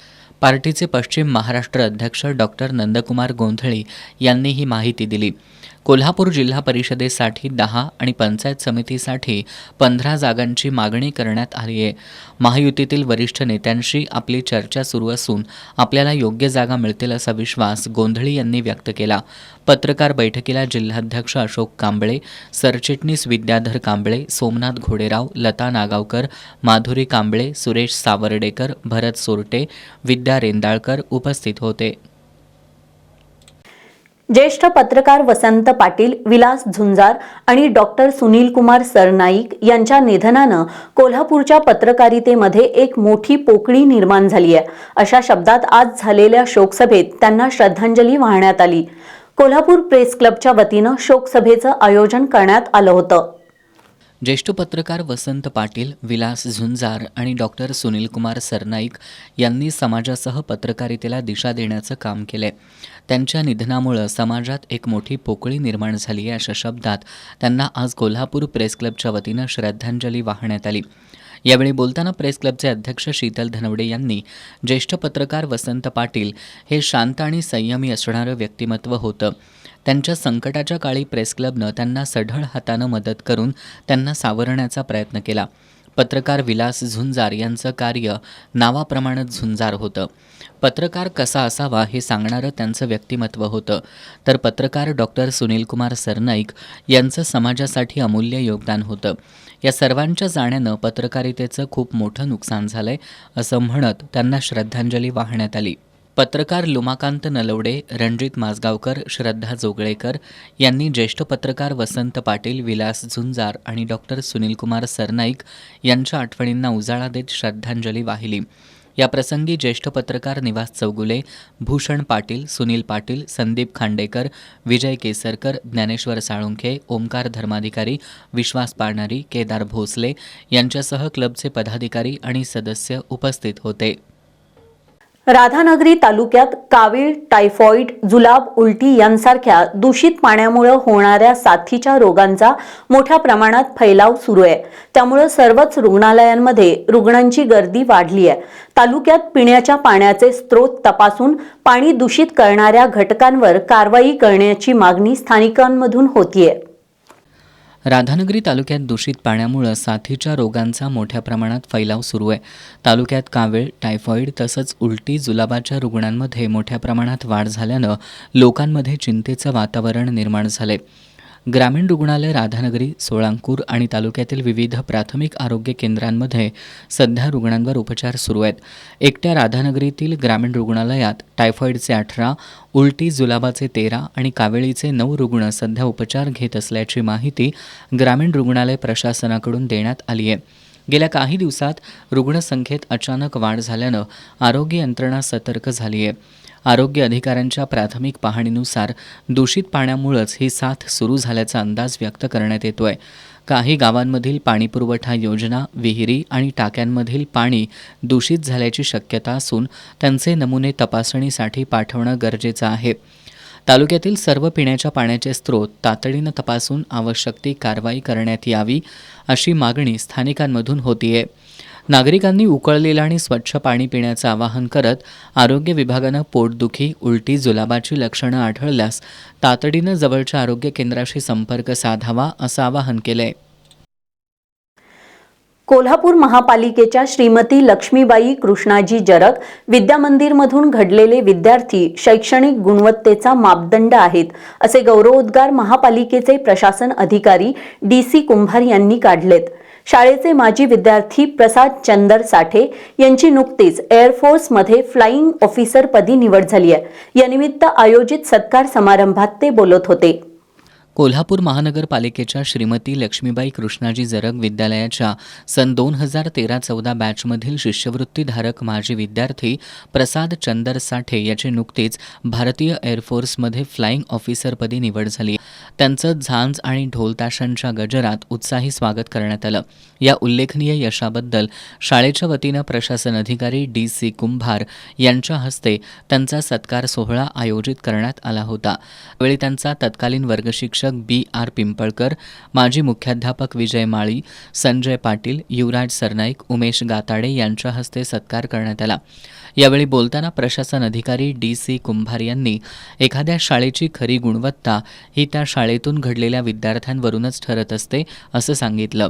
पार्टीचे पश्चिम महाराष्ट्र अध्यक्ष डॉक्टर नंदकुमार गोंधळी यांनी ही माहिती दिली. कोल्हापूर जिल्हा परिषदेसाठी 10 आणि पंचायत समितीसाठी 15 जागांची मागणी करण्यात आली आहे. महायुतीतील वरिष्ठ नेत्यांशी आपली चर्चा सुरू असून आपल्याला योग्य जागा मिळतील असा विश्वास गोंधळी यांनी व्यक्त केला. पत्रकार बैठकीला जिल्हाध्यक्ष अशोक कांबळे, सरचिटणीस विद्याधर कांबळे, सोमनाथ घोडेराव, लता नागावकर, माधुरी कांबळे, सुरेश सावर्डेकर, भरत सोरटे, विद्या रेंदाळकर उपस्थित होते.
ज्येष्ठ पत्रकार वसंत पाटील, विलास झुंजार आणि डॉक्टर सुनील कुमार सरनाईक यांच्या निधनानं कोल्हापूरच्या पत्रकारितेमध्ये एक मोठी पोकळी निर्माण झाली आहे. अशा शब्दात आज झालेल्या शोकसभेत त्यांना श्रद्धांजली वाहण्यात आली. कोल्हापूर प्रेस क्लबच्या वतीनं शोकसभेचं आयोजन करण्यात आलं होतं.
ज्येष्ठ पत्रकार वसंत पाटील, विलास झुंजार आणि डॉक्टर सुनील कुमार सरनाईक यांनी समाजासह पत्रकारितेला दिशा देण्याचं काम केलंय. त्यांच्या निधनामुळं समाजात एक मोठी पोकळी निर्माण झाली आहे, अशा शब्दात त्यांना आज कोल्हापूर प्रेस क्लबच्या वतीनं श्रद्धांजली वाहण्यात आली. यावेळी बोलताना प्रेस क्लबचे अध्यक्ष शीतल धनवडे यांनी ज्येष्ठ पत्रकार वसंत पाटील हे शांत आणि संयमी असणारं व्यक्तिमत्व होतं. त्यांच्या संकटाच्या काळी प्रेस क्लबनं त्यांना सढळ हातानं मदत करून त्यांना सावरण्याचा प्रयत्न केला. पत्रकार विलास झुंजार यांचं कार्य नावाप्रमाणेच झुंजार होतं. पत्रकार कसा असावा हे सांगणारं त्यांचं व्यक्तिमत्व होतं. तर पत्रकार डॉक्टर सुनील कुमार सरनाईक यांचं समाजासाठी अमूल्य योगदान होतं. या सर्वांच्या जाण्यानं पत्रकारितेचं खूप मोठं नुकसान झालंय, असं म्हणत त्यांना श्रद्धांजली वाहण्यात आली. पत्रकार लुमाकांत नलवडे, रणजित माजगावकर, श्रद्धा जोगळेकर यांनी ज्येष्ठ पत्रकार वसंत पाटील, विलास झुंजार आणि डॉक्टर सुनील कुमार सरनाईक यांच्या आठवणींना उजाळा देत श्रद्धांजली वाहिली. या प्रसंगी ज्येष्ठ पत्रकार निवास चौगुले, भूषण पाटील, सुनील पाटील, संदीप खांडेकर, विजय केसरकर, ज्ञानेश्वर साळुंखे, ओमकार धर्माधिकारी, विश्वास पारणारी, केदार भोसले यांच्यासह क्लबचे पदाधिकारी आणि सदस्य उपस्थित होते.
राधानगरी तालुक्यात कावीळ, टायफॉइड, जुलाब, उलटी यांसारख्या दूषित पाण्यामुळे होणाऱ्या साथीच्या रोगांचा मोठ्या प्रमाणात फैलाव सुरू आहे. त्यामुळे सर्वच रुग्णालयांमध्ये रुग्णांची गर्दी वाढली आहे. तालुक्यात पिण्याच्या पाण्याचे स्रोत तपासून पाणी दूषित करणाऱ्या घटकांवर कारवाई करण्याची मागणी स्थानिकांमधून होतीये.
राधानगरी तालुक्यात दूषित पाण्यामुळे साथीच्या रोगांचा मोठ्या प्रमाणात फैलाव सुरू आहे. तालुक्यात कावीळ, टायफॉइड तसंच उलटी, जुलाबाच्या रुग्णांमध्ये मोठ्या प्रमाणात वाढ झाल्यानं लोकांमध्ये चिंतेचं वातावरण निर्माण झालंय. ग्रामीण रुग्णालय राधानगरी, सोळांकूर आणि तालुक्यातील विविध प्राथमिक आरोग्य केंद्रांमध्ये सध्या रुग्णांवर उपचार सुरू आहेत. एकट्या राधानगरीतील ग्रामीण रुग्णालयात टायफॉइडचे 18, उलटी, जुलाबाचे 13 आणि कावेळीचे 9 रुग्ण सध्या उपचार घेत असल्याची माहिती ग्रामीण रुग्णालय प्रशासनाकडून देण्यात आली आहे. गेल्या काही दिवसात रुग्णसंख्येत अचानक वाढ झाल्यानं आरोग्य यंत्रणा सतर्क झाली आहे. आरोग्य अधिकाऱ्यांच्या प्राथमिक पाहणीनुसार दूषित पाण्यामुळेच ही साथ सुरू झाल्याचा अंदाज व्यक्त करण्यात येतोय. काही गावांमधील पाणीपुरवठा योजना, विहिरी आणि टाक्यांमधील पाणी दूषित झाल्याची शक्यता असून त्यांचे नमुने तपासणीसाठी पाठवणं गरजेचं आहे. तालुक्यातील सर्व पिण्याच्या पाण्याचे स्रोत तातडीनं तपासून आवश्यक ती कारवाई करण्यात यावी अशी मागणी स्थानिकांमधून होतीये. नागरिकांनी उकळलेलं आणि स्वच्छ पाणी पिण्याचं आवाहन करत आरोग्य विभागानं पोटदुखी, उलटी, जुलाबाची लक्षणं आढळल्यास तातडीनं जवळच्या आरोग्य केंद्राशी संपर्क साधावा असं आवाहन केलंय.
कोल्हापूर महापालिकेच्या श्रीमती लक्ष्मीबाई कृष्णाजी जरग विद्यामंदिरमधून घडलेले विद्यार्थी शैक्षणिक गुणवत्तेचा मापदंड आहेत, असे गौरवोद्गार महापालिकेचे प्रशासन अधिकारी DC कुंभार यांनी काढलेत. शाळेचे माजी विद्यार्थी प्रसाद चंदर साठे यांची नुकतीच एअरफोर्समध्ये फ्लाईंग ऑफिसर पदी निवड झाली आहे. यानिमित्त आयोजित सत्कार समारंभात ते बोलत होते.
कोल्हापूर महानगरपालिकेच्या श्रीमती लक्ष्मीबाई कृष्णाजी जरग विद्यालयाच्या सन 2013-14 बॅचमधील शिष्यवृत्तीधारक माजी विद्यार्थी प्रसाद चंदर साठे याची नुकतीच भारतीय एअरफोर्समध्ये फ्लाईंग ऑफिसरपदी निवड झाली. त्यांचं झांज आणि ढोलताशांच्या गजरात उत्साही स्वागत करण्यात आलं. या उल्लेखनीय यशाबद्दल शाळेच्या वतीनं प्रशासन अधिकारी DC कुंभार यांच्या हस्ते त्यांचा सत्कार सोहळा आयोजित करण्यात आला होता. यावेळी त्यांचा तत्कालीन वर्गशिक्षक BR पिंपळकर, माजी मुख्याध्यापक विजय माळी, संजय पाटील, युवराज सरनाईक, उमेश गाताडे यांच्या हस्ते सत्कार करण्यात आला. यावेळी बोलताना प्रशासन अधिकारी DC कुंभार यांनी एखाद्या शाळेची खरी गुणवत्ता ही त्या शाळेतून घडलेल्या विद्यार्थ्यांवरूनच ठरत असते असं सांगितलं.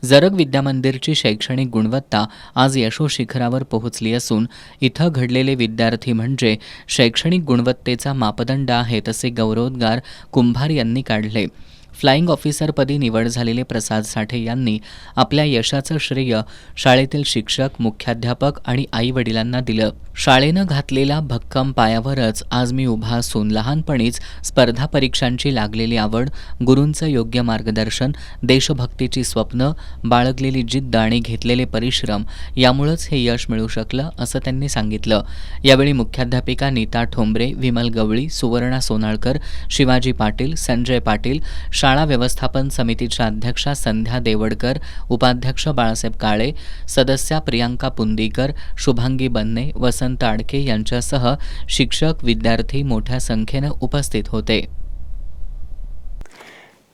जरग विद्यामंदिरची शैक्षणिक गुणवत्ता आज यशोशिखरावर पोहोचली असून इथं घडलेले विद्यार्थी म्हणजे शैक्षणिक गुणवत्तेचा मापदंड आहेत, असे गौरवोद्गार कुंभार यांनी काढले. फ्लाईंग ऑफिसरपदी निवड झालेले प्रसाद साठे यांनी आपल्या यशाचं श्रेय शाळेतील शिक्षक, मुख्याध्यापक आणि आई-वडिलांना दिलं. शाळेनं घातलेल्या भक्कम पायावरच आज मी उभा असून लहानपणीच स्पर्धा परीक्षांची लागलेली आवड, गुरूंचं योग्य मार्गदर्शन, देशभक्तीची स्वप्न, बाळगलेली जिद्द आणि घेतलेले परिश्रम यामुळंच हे यश मिळू शकलं असं त्यांनी सांगितलं. यावेळी मुख्याध्यापिका नीता ठोंबरे, विमल गवळी, सुवर्णा सोनाळकर, शिवाजी पाटील, संजय पाटील, शाळा व्यवस्थापन समितीच्या अध्यक्षा संध्या देवडकर, उपाध्यक्ष बाळासाहेब काळे, सदस्या प्रियांका पुंदीकर, शुभांगी बन्ने, वसंत आडके यांच्यासह शिक्षक, विद्यार्थी मोठ्या संख्येनं उपस्थित होते.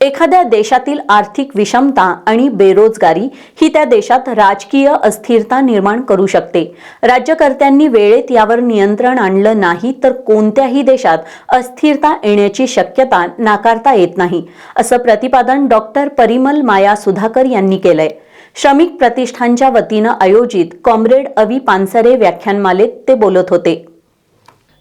एखाद्या देशातील आर्थिक विषमता आणि बेरोजगारी ही त्या देशात राजकीय अस्थिरता निर्माण करू शकते. राज्यकर्त्यांनी वेळेत यावर नियंत्रण आणलं नाही तर कोणत्याही देशात अस्थिरता येण्याची शक्यता नाकारता येत नाही, असं प्रतिपादन डॉक्टर परिमल माया सुधाकर यांनी केलंय. श्रमिक प्रतिष्ठानच्या वतीनं आयोजित कॉम्रेड अवी पानसरे व्याख्यानमालेत ते बोलत होते.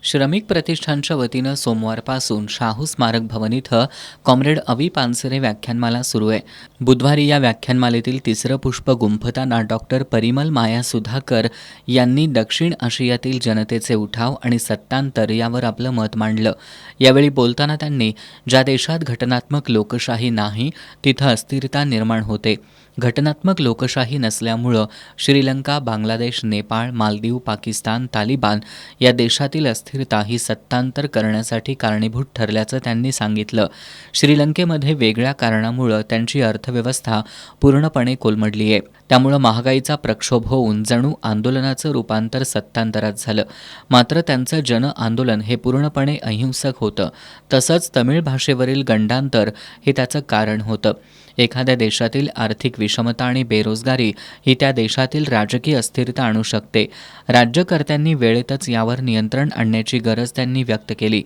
श्रमिक प्रतिष्ठानच्या वतीनं सोमवारपासून शाहू स्मारक भवन इथं कॉम्रेड अवी पानसरे व्याख्यानमाला सुरू आहे. बुधवारी या व्याख्यानमालेतील तिसरं पुष्प गुंफताना डॉक्टर परिमल माया सुधाकर यांनी दक्षिण आशियातील जनतेचे उठाव आणि सत्तांतर यावर आपलं मत मांडलं. यावेळी बोलताना त्यांनी ज्या देशात घटनात्मक लोकशाही नाही तिथं अस्थिरता निर्माण होते, घटनात्मक लोकशाही नसल्यामुळं श्रीलंका, बांगलादेश, नेपाळ, मालदीव, पाकिस्तान, तालिबान या देशातील अस्थिरता ही सत्तांतर करण्यासाठी कारणीभूत ठरल्याचं त्यांनी सांगितलं. श्रीलंकेमध्ये वेगळ्या कारणामुळं त्यांची अर्थव्यवस्था पूर्णपणे कोलमडली आहे. त्यामुळं महागाईचा प्रक्षोभ होऊन जणू आंदोलनाचं रूपांतर सत्तांतरात झालं. मात्र त्यांचं जन आंदोलन हे पूर्णपणे अहिंसक होतं. तसंच तमिळ भाषेवरील गंडांतर हे त्याचं कारण होतं. एखाद्या देशातील आर्थिक विषमता आणि बेरोजगारी ही त्या देशातील राजकीय अस्थिरता आणू शकते. राज्यकर्त्यांनी वेळेतच यावर नियंत्रण आणण्याची गरज त्यांनी व्यक्त केली.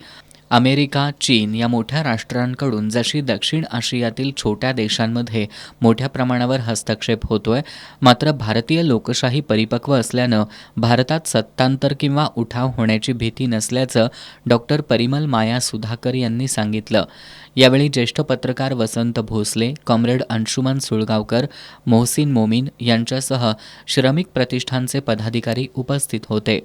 अमेरिका, चीन या मोठ्या राष्ट्रांकडून जशी दक्षिण आशियातील छोट्या देशांमध्ये मोठ्या प्रमाणावर हस्तक्षेप होतोय, मात्र भारतीय लोकशाही परिपक्व असल्यानं भारतात सत्तांतर किंवा उठाव होण्याची भीती नसल्याचं डॉक्टर परिमल माया सुधाकर यांनी सांगितलं. यावेळी ज्येष्ठ पत्रकार वसंत भोसले, कॉम्रेड अंशुमन सुळगावकर, मोहसिन मोमीन यांच्यासह श्रमिक प्रतिष्ठानचे पदाधिकारी उपस्थित होते.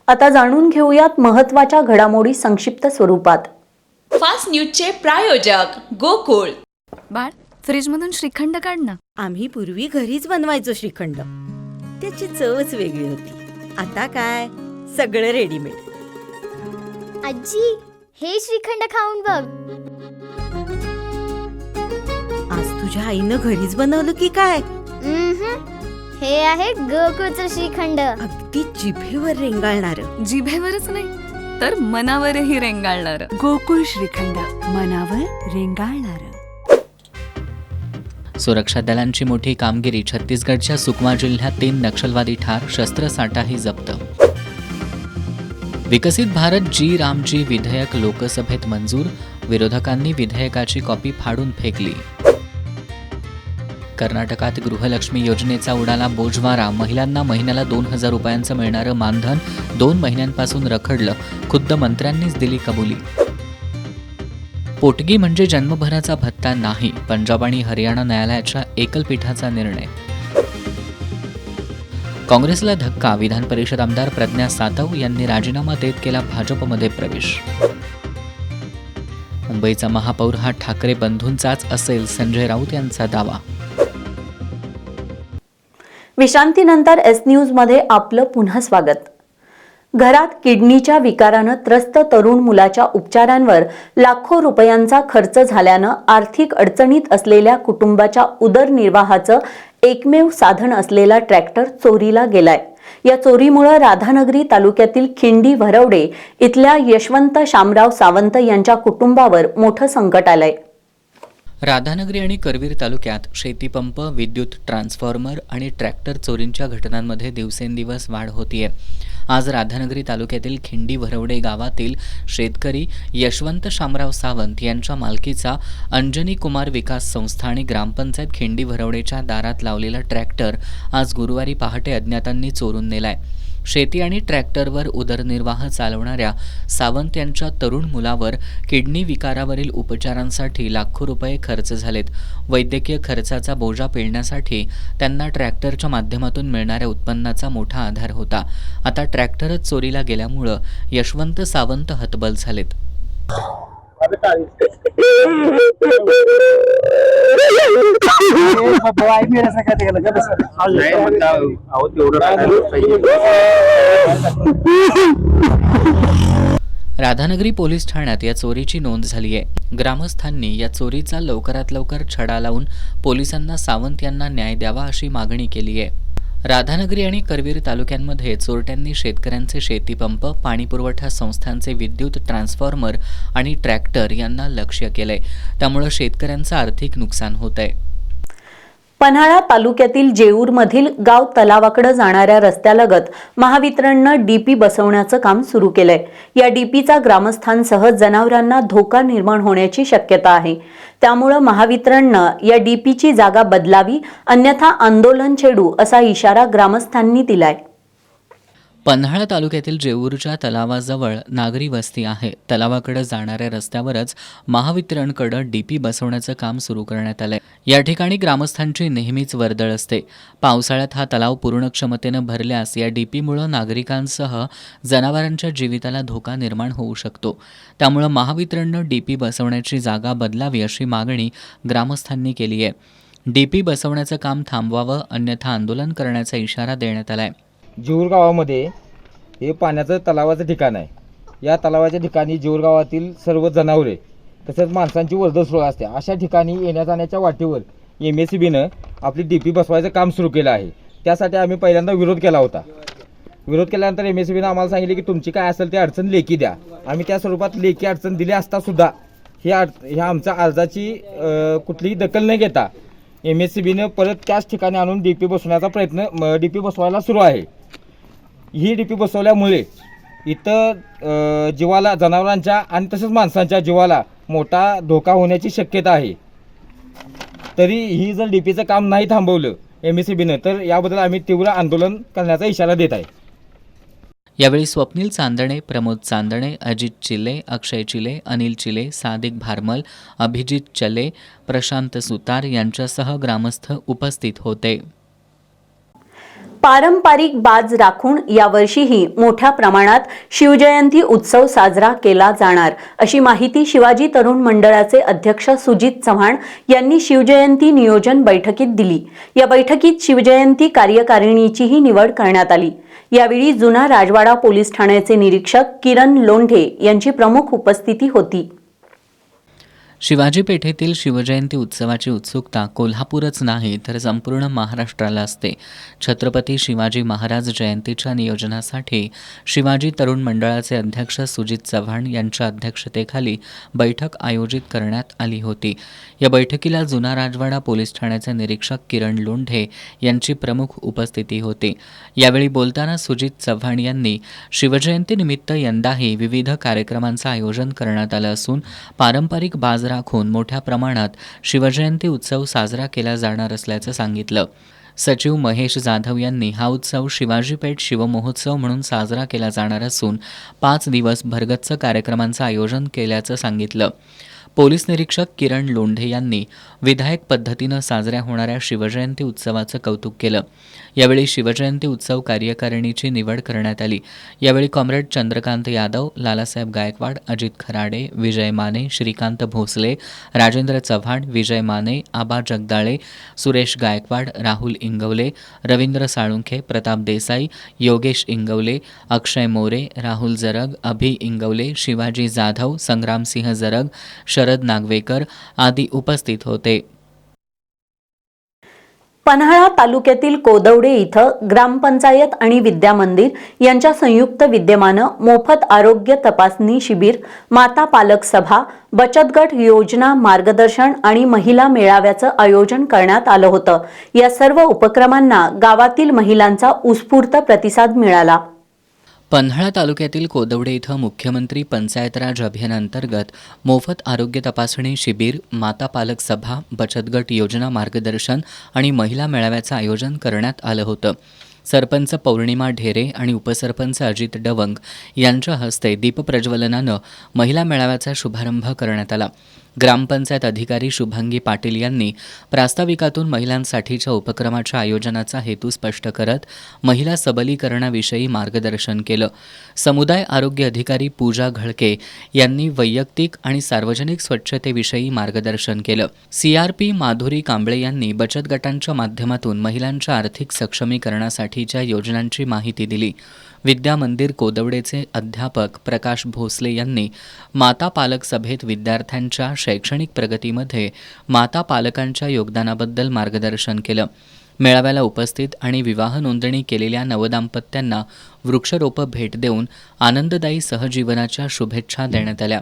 आता जाणून घेऊयात महत्त्वाच्या घडामोडी संक्षिप्त स्वरूपात.
फास्ट न्यूजचे प्रायोजक गोकुळ.
बाळ, फ्रीजमधून श्रीखंड काढ ना.
आम्ही पूर्वी घरीच बनवायचो श्रीखंड, त्याची चवच वेगळी होती. आता काय सगळं रेडीमेड.
आजी, हे श्रीखंड खाऊन बघ.
आज तुझ्या आईनं घरीच बनवलं की काय?
हे आहे गोकुळचं श्रीखंड.
अगदी जिभेवर रेंगाळणार.
जिभेवरच नाही तर मनावरही रेंगाळणार.
गोकुळ श्रीखंड, मनावर रेंगाळणार.
सुरक्षा दलांची मोठी कामगिरी. छत्तीसगडच्या सुकमा जिल्ह्यात 3 नक्षलवादी ठार, शस्त्रसाठाही जप्त. विकसित भारत जी रामजी विधेयक लोकसभेत मंजूर, विरोधकांनी विधेयकाची कॉपी फाडून फेकली. कर्नाटकात गृहलक्ष्मी योजनेचा उडाला बोजवारा. महिलांना महिन्याला 2,000 रुपयांचं मिळणारं मानधन 2 महिन्यांपासून रखडलं. खुद्द मंत्र्यांनीच दिली कबुली. पोटगी म्हणजे जन्मभराचा भत्ता नाही, पंजाब आणि हरियाणा न्यायालयाच्या एकलपीठाचा निर्णय. काँग्रेसला धक्का. विधान परिषद आमदार प्रज्ञा सातव यांनी राजीनामा देत केला भाजपमध्ये प्रवेश. मुंबईचा महापौर हा ठाकरे बंधूंचाच असेल, संजय राऊत यांचा दावा.
विश्रांतीनंतर एस न्यूजमध्ये आपलं पुन्हा स्वागत. घरात किडनीच्या विकारानं त्रस्त तरुण मुलाच्या उपचारांवर लाखो रुपयांचा खर्च झाल्यानं आर्थिक अडचणीत असलेल्या कुटुंबाच्या उदरनिर्वाहाचं एकमेव साधन असलेला ट्रॅक्टर चोरीला गेलाय. या चोरीमुळे राधानगरी तालुक्यातील खिंडी भरवडे इथल्या यशवंत शामराव सावंत यांच्या कुटुंबावर मोठं संकट आलंय.
राधानगरी आणि करवीर तालुक्यात शेतीपंप, विद्युत ट्रान्सफॉर्मर आणि ट्रॅक्टर चोरींच्या घटनांमध्ये दिवसेंदिवस वाढ होतीये. आज राधानगरी तालुक्यातील खिंडी भरवडे गावातील शेतकरी यशवंत शामराव सावंत यांच्या मालकीचा अंजनी कुमार विकास संस्था आणि ग्रामपंचायत खिंडी भरवडेच्या दारात लावलेला ट्रॅक्टर आज गुरुवारी पहाटे अज्ञातांनी चोरून नेलाय. शेती आणि ट्रॅक्टरवर उदरनिर्वाह चालवणाऱ्या सावंत यांच्या तरुण मुलावर किडनी विकारावरील उपचारांसाठी लाखो रुपये खर्च झालेत. वैद्यकीय खर्चाचा बोजा पेलण्यासाठी त्यांना ट्रॅक्टरच्या माध्यमातून मिळणाऱ्या उत्पन्नाचा मोठा आधार होता. आता ट्रॅक्टरच चोरीला गेल्यामुळं यशवंत सावंत हतबल झालेत. राधानगरी पोलीस ठाण्यात या चोरीची नोंद झाली आहे. ग्रामस्थांनी या चोरीचा लवकरात लवकर छडा लावून पोलिसांना सावंत यांना न्याय द्यावा अशी मागणी केली आहे. राधानगरी आणि करवीर तालुक्यांमध्ये चोरट्यांनी शेतकऱ्यांचे शेतीपंप, पाणीपुरवठा संस्थांचे विद्युत ट्रान्सफॉर्मर आणि ट्रॅक्टर यांना लक्ष्य केलंय. त्यामुळे शेतकऱ्यांचं आर्थिक नुकसान होत आहे.
पन्हाळा तालुक्यातील जेऊरमधील गाव तलावाकडे जाणाऱ्या रस्त्यालगत महावितरणनं डीपी बसवण्याचं काम सुरू केलंय. या डीपीचा ग्रामस्थांसह जनावरांना धोका निर्माण होण्याची शक्यता आहे. त्यामुळे महावितरणनं या डीपीची जागा बदलावी, अन्यथा आंदोलन छेडू असा इशारा ग्रामस्थांनी दिलाय.
पन्हाळा तालुक्यातील जेऊरच्या तलावाजवळ नागरी वस्ती आहे. तलावाकडे जाणाऱ्या रस्त्यावरच महावितरणकडे डीपी बसवण्याचं काम सुरू करण्यात आलंय. या ठिकाणी ग्रामस्थांची नेहमीच वर्दळ असते. पावसाळ्यात हा तलाव पूर्ण क्षमतेनं भरल्यास या डीपीमुळे नागरिकांसह जनावरांच्या जीविताला धोका निर्माण होऊ शकतो. त्यामुळे महावितरणनं डीपी बसवण्याची जागा बदलावी अशी मागणी ग्रामस्थांनी केली आहे. डीपी बसवण्याचं काम थांबवावं अन्यथा आंदोलन करण्याचा इशारा देण्यात आलाय.
जेऊर गावामध्ये हे पाण्याचं तलावाचं ठिकाण आहे. या तलावाच्या ठिकाणी जेऊर गावातील सर्व जनावरे तसेच माणसांची वर्दळ असते. अशा ठिकाणी येण्या जाण्याच्या वाटेवर MSCBनं आपली DP बसवायचं काम सुरू केलं आहे. त्यासाठी आम्ही पहिल्यांदा विरोध केला होता. विरोध केल्यानंतर MSCBनं आम्हाला सांगितले की तुमची काय असेल ते अडचण लेखी द्या. आम्ही त्या स्वरूपात लेखी अडचण दिली असतासुद्धा ह्या आमच्या अर्जाची कुठलीही दखल न घेता MSCBनं परत त्याच ठिकाणी आणून DP बसवण्याचा प्रयत्न DP बसवायला सुरू आहे. ही DP बसवल्यामुळे इथं जीवाला, जनावरांच्या आणि तसेच माणसांच्या जीवाला मोठा धोका होण्याची शक्यता आहे. तरी ही जर DPचं काम नाही थांबवलं MSCBनं तर याबद्दल आम्ही तीव्र आंदोलन करण्याचा इशारा देत आहे.
यावेळी स्वप्नील चांदणे, प्रमोद चांदणे, अजित चिले, अक्षय चिले, अनिल चिले, सादिक भारमल, अभिजित चले, प्रशांत सुतार यांच्यासह ग्रामस्थ उपस्थित होते.
पारंपरिक बाज राखून यावर्षीही मोठ्या प्रमाणात शिवजयंती उत्सव साजरा केला जाणार अशी माहिती शिवाजी तरुण मंडळाचे अध्यक्ष सुजित चव्हाण यांनी शिवजयंती नियोजन बैठकीत दिली. या बैठकीत शिवजयंती कार्यकारिणीचीही निवड करण्यात आली. यावेळी जुना राजवाडा पोलीस ठाण्याचे निरीक्षक किरण लोंढे यांची प्रमुख उपस्थिती होती.
शिवाजी पेठेतील शिवजयंती उत्सवाची उत्सुकता कोल्हापूरच नाही तर संपूर्ण महाराष्ट्राला असते. छत्रपती शिवाजी महाराज जयंतीच्या नियोजनासाठी शिवाजी तरुण मंडळाचे अध्यक्ष सुजित चव्हाण यांच्या अध्यक्षतेखाली बैठक आयोजित करण्यात आली होती. या बैठकीला जुना राजवाडा पोलीस ठाण्याचे निरीक्षक किरण लोंढे यांची प्रमुख उपस्थिती होती. यावेळी बोलताना सुजित चव्हाण यांनी शिवजयंतीनिमित्त यंदाही विविध कार्यक्रमांचं आयोजन करण्यात आलं असून पारंपरिक बाज राखून मोठ्या प्रमाणात शिवजयंती उत्सव साजरा केला जाणार असल्याचं सांगितलं. सचिव महेश जाधव यांनी हा उत्सव शिवाजी पेठ शिवमहोत्सव म्हणून साजरा केला जाणार असून 5 दिवस भरगच्च कार्यक्रमांचं आयोजन केल्याचं सांगितलं. पोलीस निरीक्षक किरण लोंढे यांनी विधायक पद्धतीनं साजऱ्या होणाऱ्या शिवजयंती उत्सवाचं कौतुक केलं. यावेळी शिवजयंती उत्सव कार्यकारिणीची निवड करण्यात आली. यावेळी कॉम्रेड चंद्रकांत यादव, लालासाहेब गायकवाड, अजित खराडे, विजय माने, श्रीकांत भोसले, राजेंद्र चव्हाण, विजय माने, आबा जगदाळे, सुरेश गायकवाड, राहुल इंगवले, रवींद्र साळुंखे, प्रताप देसाई, योगेश इंगवले, अक्षय मोरे, राहुल जरग, अभि इंगवले, शिवाजी जाधव, संग्रामसिंह जरग, शरद नागवेकर आदी उपस्थित होते.
पन्हाळा तालुक्यातील कोदवडे इथं ग्रामपंचायत आणि विद्यामंदिर यांच्या संयुक्त विद्यमानं मोफत आरोग्य तपासणी शिबिर, माता पालक सभा, बचत गट योजना मार्गदर्शन आणि महिला मेळाव्याचं आयोजन करण्यात आलं होतं. या सर्व उपक्रमांना गावातील महिलांचा उत्स्फूर्त प्रतिसाद मिळाला.
पन्हाळा तालुक्यातील कोदवडे इथं मुख्यमंत्री पंचायत राज अभियानांतर्गत मोफत आरोग्य तपासणी शिबिर, माता पालक सभा, बचत गट योजना मार्गदर्शन आणि महिला मेळाव्याचं आयोजन करण्यात आलं होतं. सरपंच पौर्णिमा ढेरे आणि उपसरपंच अजित डवंग यांच्या हस्ते दीपप्रज्वलनानं महिला मेळाव्याचा शुभारंभ करण्यात आला. ग्रामपंचायत अधिकारी शुभांगी पाटील यांनी प्रास्ताविकातून महिलांसाठीच्या उपक्रमाच्या आयोजनाचा हेतू स्पष्ट करत महिला सबलीकरणाविषयी मार्गदर्शन केलं. समुदाय आरोग्य अधिकारी पूजा घळके यांनी वैयक्तिक आणि सार्वजनिक स्वच्छतेविषयी मार्गदर्शन केलं. CRP माधुरी कांबळे यांनी बचत गटांच्या माध्यमातून महिलांच्या आर्थिक सक्षमीकरणासाठीच्या योजनांची माहिती दिली. विद्यामंदिर कोदवडेचे अध्यापक प्रकाश भोसले यांनी माता पालक सभेत विद्यार्थ्यांच्या शैक्षणिक प्रगतीमध्ये माता पालकांच्या योगदानाबद्दल मार्गदर्शन केलं. मेळाव्याला उपस्थित आणि विवाह नोंदणी केलेल्या नवदाम्पत्यांना वृक्षरोपं भेट देऊन आनंददायी सहजीवनाच्या शुभेच्छा देण्यात आल्या.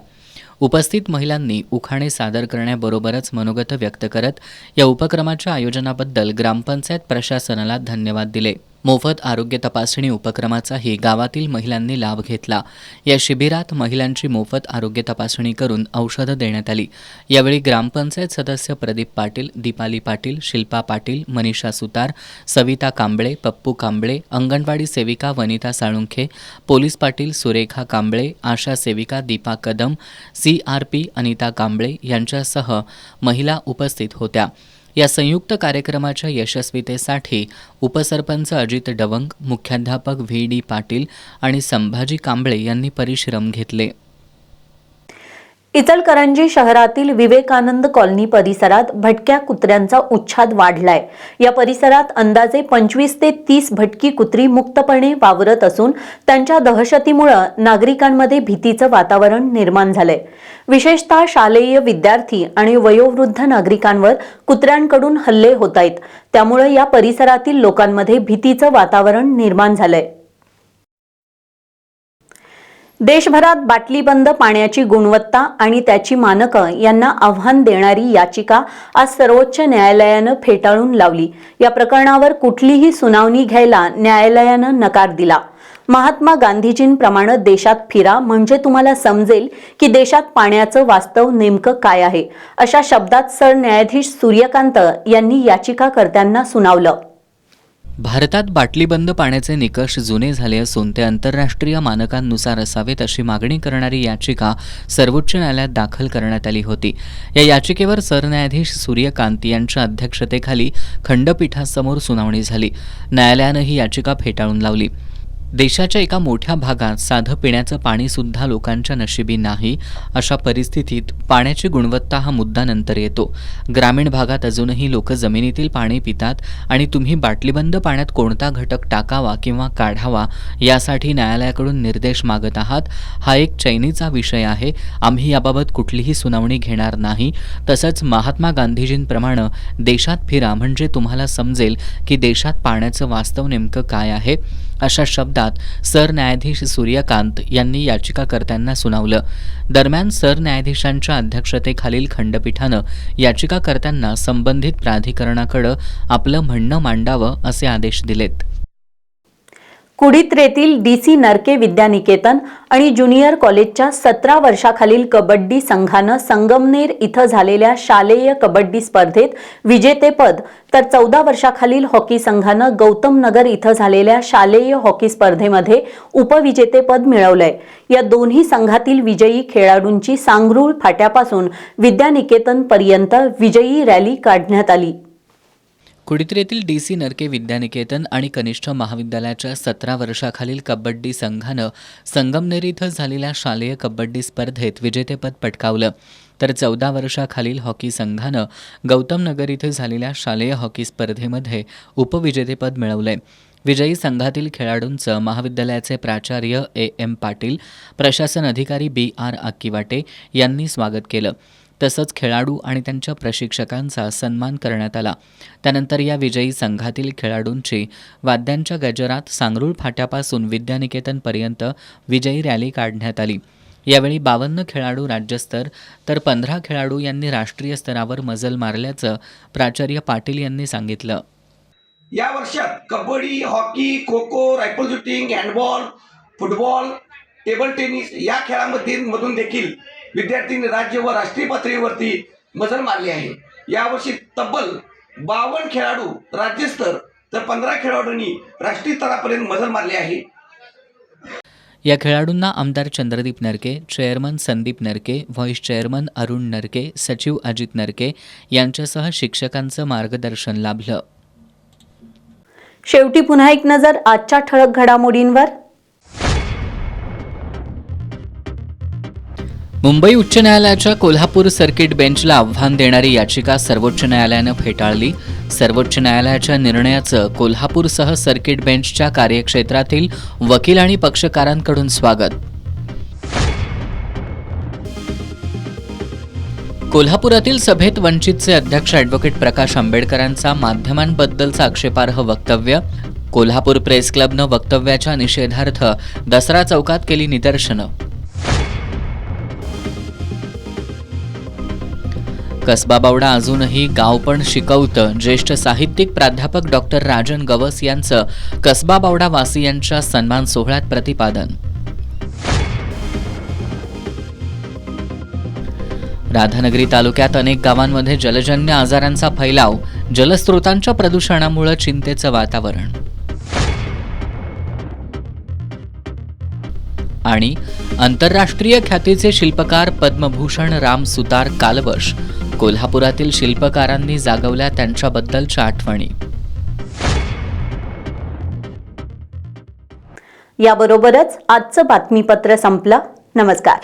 उपस्थित महिलांनी उखाणे सादर करण्याबरोबरच मनोगत व्यक्त करत या उपक्रमाच्या आयोजनाबद्दल ग्रामपंचायत प्रशासनाला धन्यवाद दिले. मोफत आरोग्य तपासणी उपक्रमाचाही गावातील महिलांनी लाभ घेतला. या शिबिरात महिलांची मोफत आरोग्य तपासणी करून औषधं देण्यात आली. यावेळी ग्रामपंचायत सदस्य प्रदीप पाटील, दीपाली पाटील, शिल्पा पाटील, मनीषा सुतार, सविता कांबळे, पप्पू कांबळे, अंगणवाडी सेविका वनिता साळुंखे, पोलीस पाटील सुरेखा कांबळे, आशा सेविका दीपा कदम, CRP अनिता कांबळे यांच्यासह महिला उपस्थित होत्या. या संयुक्त कार्यक्रमाच्या यशस्वीतेसाठी उपसरपंच अजित डवंग, मुख्याध्यापक VD पाटील आणि संभाजी कांबळे यांनी परिश्रम घेतले.
इचलकरंजी शहरातील विवेकानंद कॉलनी परिसरात भटक्या कुत्र्यांचा उच्छाद वाढलाय. या परिसरात अंदाजे 25 ते 30 भटकी कुत्री मुक्तपणे वावरत असून त्यांच्या दहशतीमुळे नागरिकांमध्ये भीतीचं वातावरण निर्माण झालंय. विशेषतः शालेय विद्यार्थी आणि वयोवृद्ध नागरिकांवर कुत्र्यांकडून हल्ले होत आहेत. त्यामुळे या परिसरातील लोकांमध्ये भीतीचं वातावरण निर्माण झालंय. देशभरात बाटलीबंद पाण्याची गुणवत्ता आणि त्याची मानकं यांना आव्हान देणारी याचिका आज सर्वोच्च न्यायालयानं फेटाळून लावली. या प्रकरणावर कुठलीही सुनावणी घ्यायला न्यायालयानं नकार दिला. महात्मा गांधीजींप्रमाणे देशात फिरा म्हणजे तुम्हाला समजेल की देशात पाण्याचं वास्तव नेमकं काय आहे, अशा शब्दात सरन्यायाधीश सूर्यकांत यांनी याचिकाकर्त्यांना सुनावलं.
भारतात बाटलीबंद पाण्याचे निकष जुने झाले असून ते आंतरराष्ट्रीय मानकांनुसार असावेत अशी मागणी करणारी याचिका सर्वोच्च न्यायालयात दाखल करण्यात आली होती. या याचिकेवर सरन्यायाधीश सूर्यकांत यांच्या अध्यक्षतेखाली खंडपीठासमोर सुनावणी झाली. न्यायालयानं ही याचिका फेटाळून लावली. देशाच्या एका मोठ्या भागात साधं पिण्याचं पाणीसुद्धा लोकांच्या नशिबी नाही. अशा परिस्थितीत पाण्याची गुणवत्ता हा मुद्दा नंतर येतो. ग्रामीण भागात अजूनही लोक जमिनीतील पाणी पितात आणि तुम्ही बाटलीबंद पाण्यात कोणता घटक टाकावा किंवा काढावा यासाठी न्यायालयाकडून निर्देश मागत आहात. हा एक चैनीचा विषय आहे. आम्ही याबाबत कुठलीही सुनावणी घेणार नाही. तसंच महात्मा गांधीजींप्रमाणे देशात फिरा म्हणजे तुम्हाला समजेल की देशात पाण्याचं वास्तव नेमकं काय आहे, अशा शब्दात सरन्यायाधीश सूर्यकांत यांनी याचिकाकर्त्यांना सुनावलं. दरम्यान सरन्यायाधीशांच्या अध्यक्षतेखालील खंडपीठानं याचिकाकर्त्यांना संबंधित प्राधिकरणाकडे आपलं म्हणणं मांडावं असे आदेश दिलेत.
कुडीत्रेतील DC नरके विद्यानिकेतन आणि ज्युनियर कॉलेजच्या 17 वर्षाखालील कबड्डी संघानं संगमनेर इथं झालेल्या शालेय कबड्डी स्पर्धेत विजेतेपद, तर 14 वर्षाखालील हॉकी संघानं गौतम नगर इथं झालेल्या शालेय हॉकी स्पर्धेमध्ये उपविजेतेपद मिळवलंय. या दोन्ही संघातील विजयी खेळाडूंची सांगरूळ फाट्यापासून विद्यानिकेतनपर्यंत विजयी रॅली काढण्यात आली.
कुडीत्रेतील DC नरके विद्यानिकेतन आणि कनिष्ठ महाविद्यालयाच्या 17 वर्षाखालील कबड्डी संघानं संगमनेर इथं झालेल्या शालेय कबड्डी स्पर्धेत विजेतेपद पटकावलं, तर 14 वर्षाखालील हॉकी संघानं गौतम नगर इथं झालेल्या शालेय हॉकी स्पर्धेमध्ये उपविजेतेपद मिळवलंय. विजयी संघातील खेळाडूंचं महाविद्यालयाचे प्राचार्य AM पाटील, प्रशासन अधिकारी BR आक्कीवाटे यांनी स्वागत केलं. तसंच खेळाडू आणि त्यांच्या प्रशिक्षकांचा सन्मान करण्यात आला. त्यानंतर या विजयी संघातील खेळाडूंची वाद्यांच्या गजरात सांगरूळ फाट्यापासून विद्यानिकेतनपर्यंत विजयी रॅली काढण्यात आली. यावेळी 52 खेळाडू राज्यस्तर तर 15 खेळाडू यांनी राष्ट्रीय स्तरावर मजल मारल्याचं प्राचार्य पाटील यांनी सांगितलं.
या वर्षात kabaddi, hockey, kho kho, rifle shooting, handball, football, table tennis या खेळांमधून देखील विद्यार्थ्यांनी राज्य व राष्ट्रीय पातळीवरती मजल मारली आहे. यावर्षी तब्बल 52 खेळाडू राज्यस्तर तर 15 खेळाडूंनी राष्ट्रीय स्तरापर्यंत मजल मारली आहे.
या खेळाडूंना आमदार चंद्रदीप नरके, चेअरमन संदीप नरके, व्हाईस चेअरमन अरुण नरके, सचिव अजित नरके यांच्यासह शिक्षकांचं मार्गदर्शन लाभलं.
शेवटी पुन्हा एक नजर आजच्या ठळक घडामोडींवर.
मुंबई उच्च न्यायालयाच्या कोल्हापूर सर्किट बेंचला आव्हान देणारी याचिका सर्वोच्च न्यायालयानं फेटाळली. सर्वोच्च न्यायालयाच्या निर्णयाचं कोल्हापूरसह सर्किट बेंचच्या कार्यक्षेत्रातील वकील आणि पक्षकारांकडून स्वागत. कोल्हापुरातील सभेत वंचितचे अध्यक्ष ॲडव्होकेट प्रकाश आंबेडकरांचा माध्यमांबद्दलचं आक्षेपार्ह वक्तव्य. कोल्हापूर प्रेस क्लबनं वक्तव्याच्या निषेधार्थ दसरा चौकात केली निदर्शनं. कसबा बावडा अजूनही गाव पण शिकवतं. ज्येष्ठ साहित्यिक प्राध्यापक डॉक्टर राजन गवस यांचं कसबा बावडा वासियांच्या सन्मान सोहळ्यात प्रतिपादन. राधानगरी तालुक्यात अनेक गावांमध्ये जलजन्य आजारांचा फैलाव. जलस्रोतांच्या प्रदूषणामुळे चिंतेचं वातावरण. आणि आंतरराष्ट्रीय ख्यातीचे शिल्पकार पद्मभूषण राम सुतार कालवश. कोल्हापुरातील शिल्पकारांनी जागवल्या त्यांच्याबद्दलच्या आठवणी.
याबरोबरच आजचं बातमीपत्र संपलं. नमस्कार.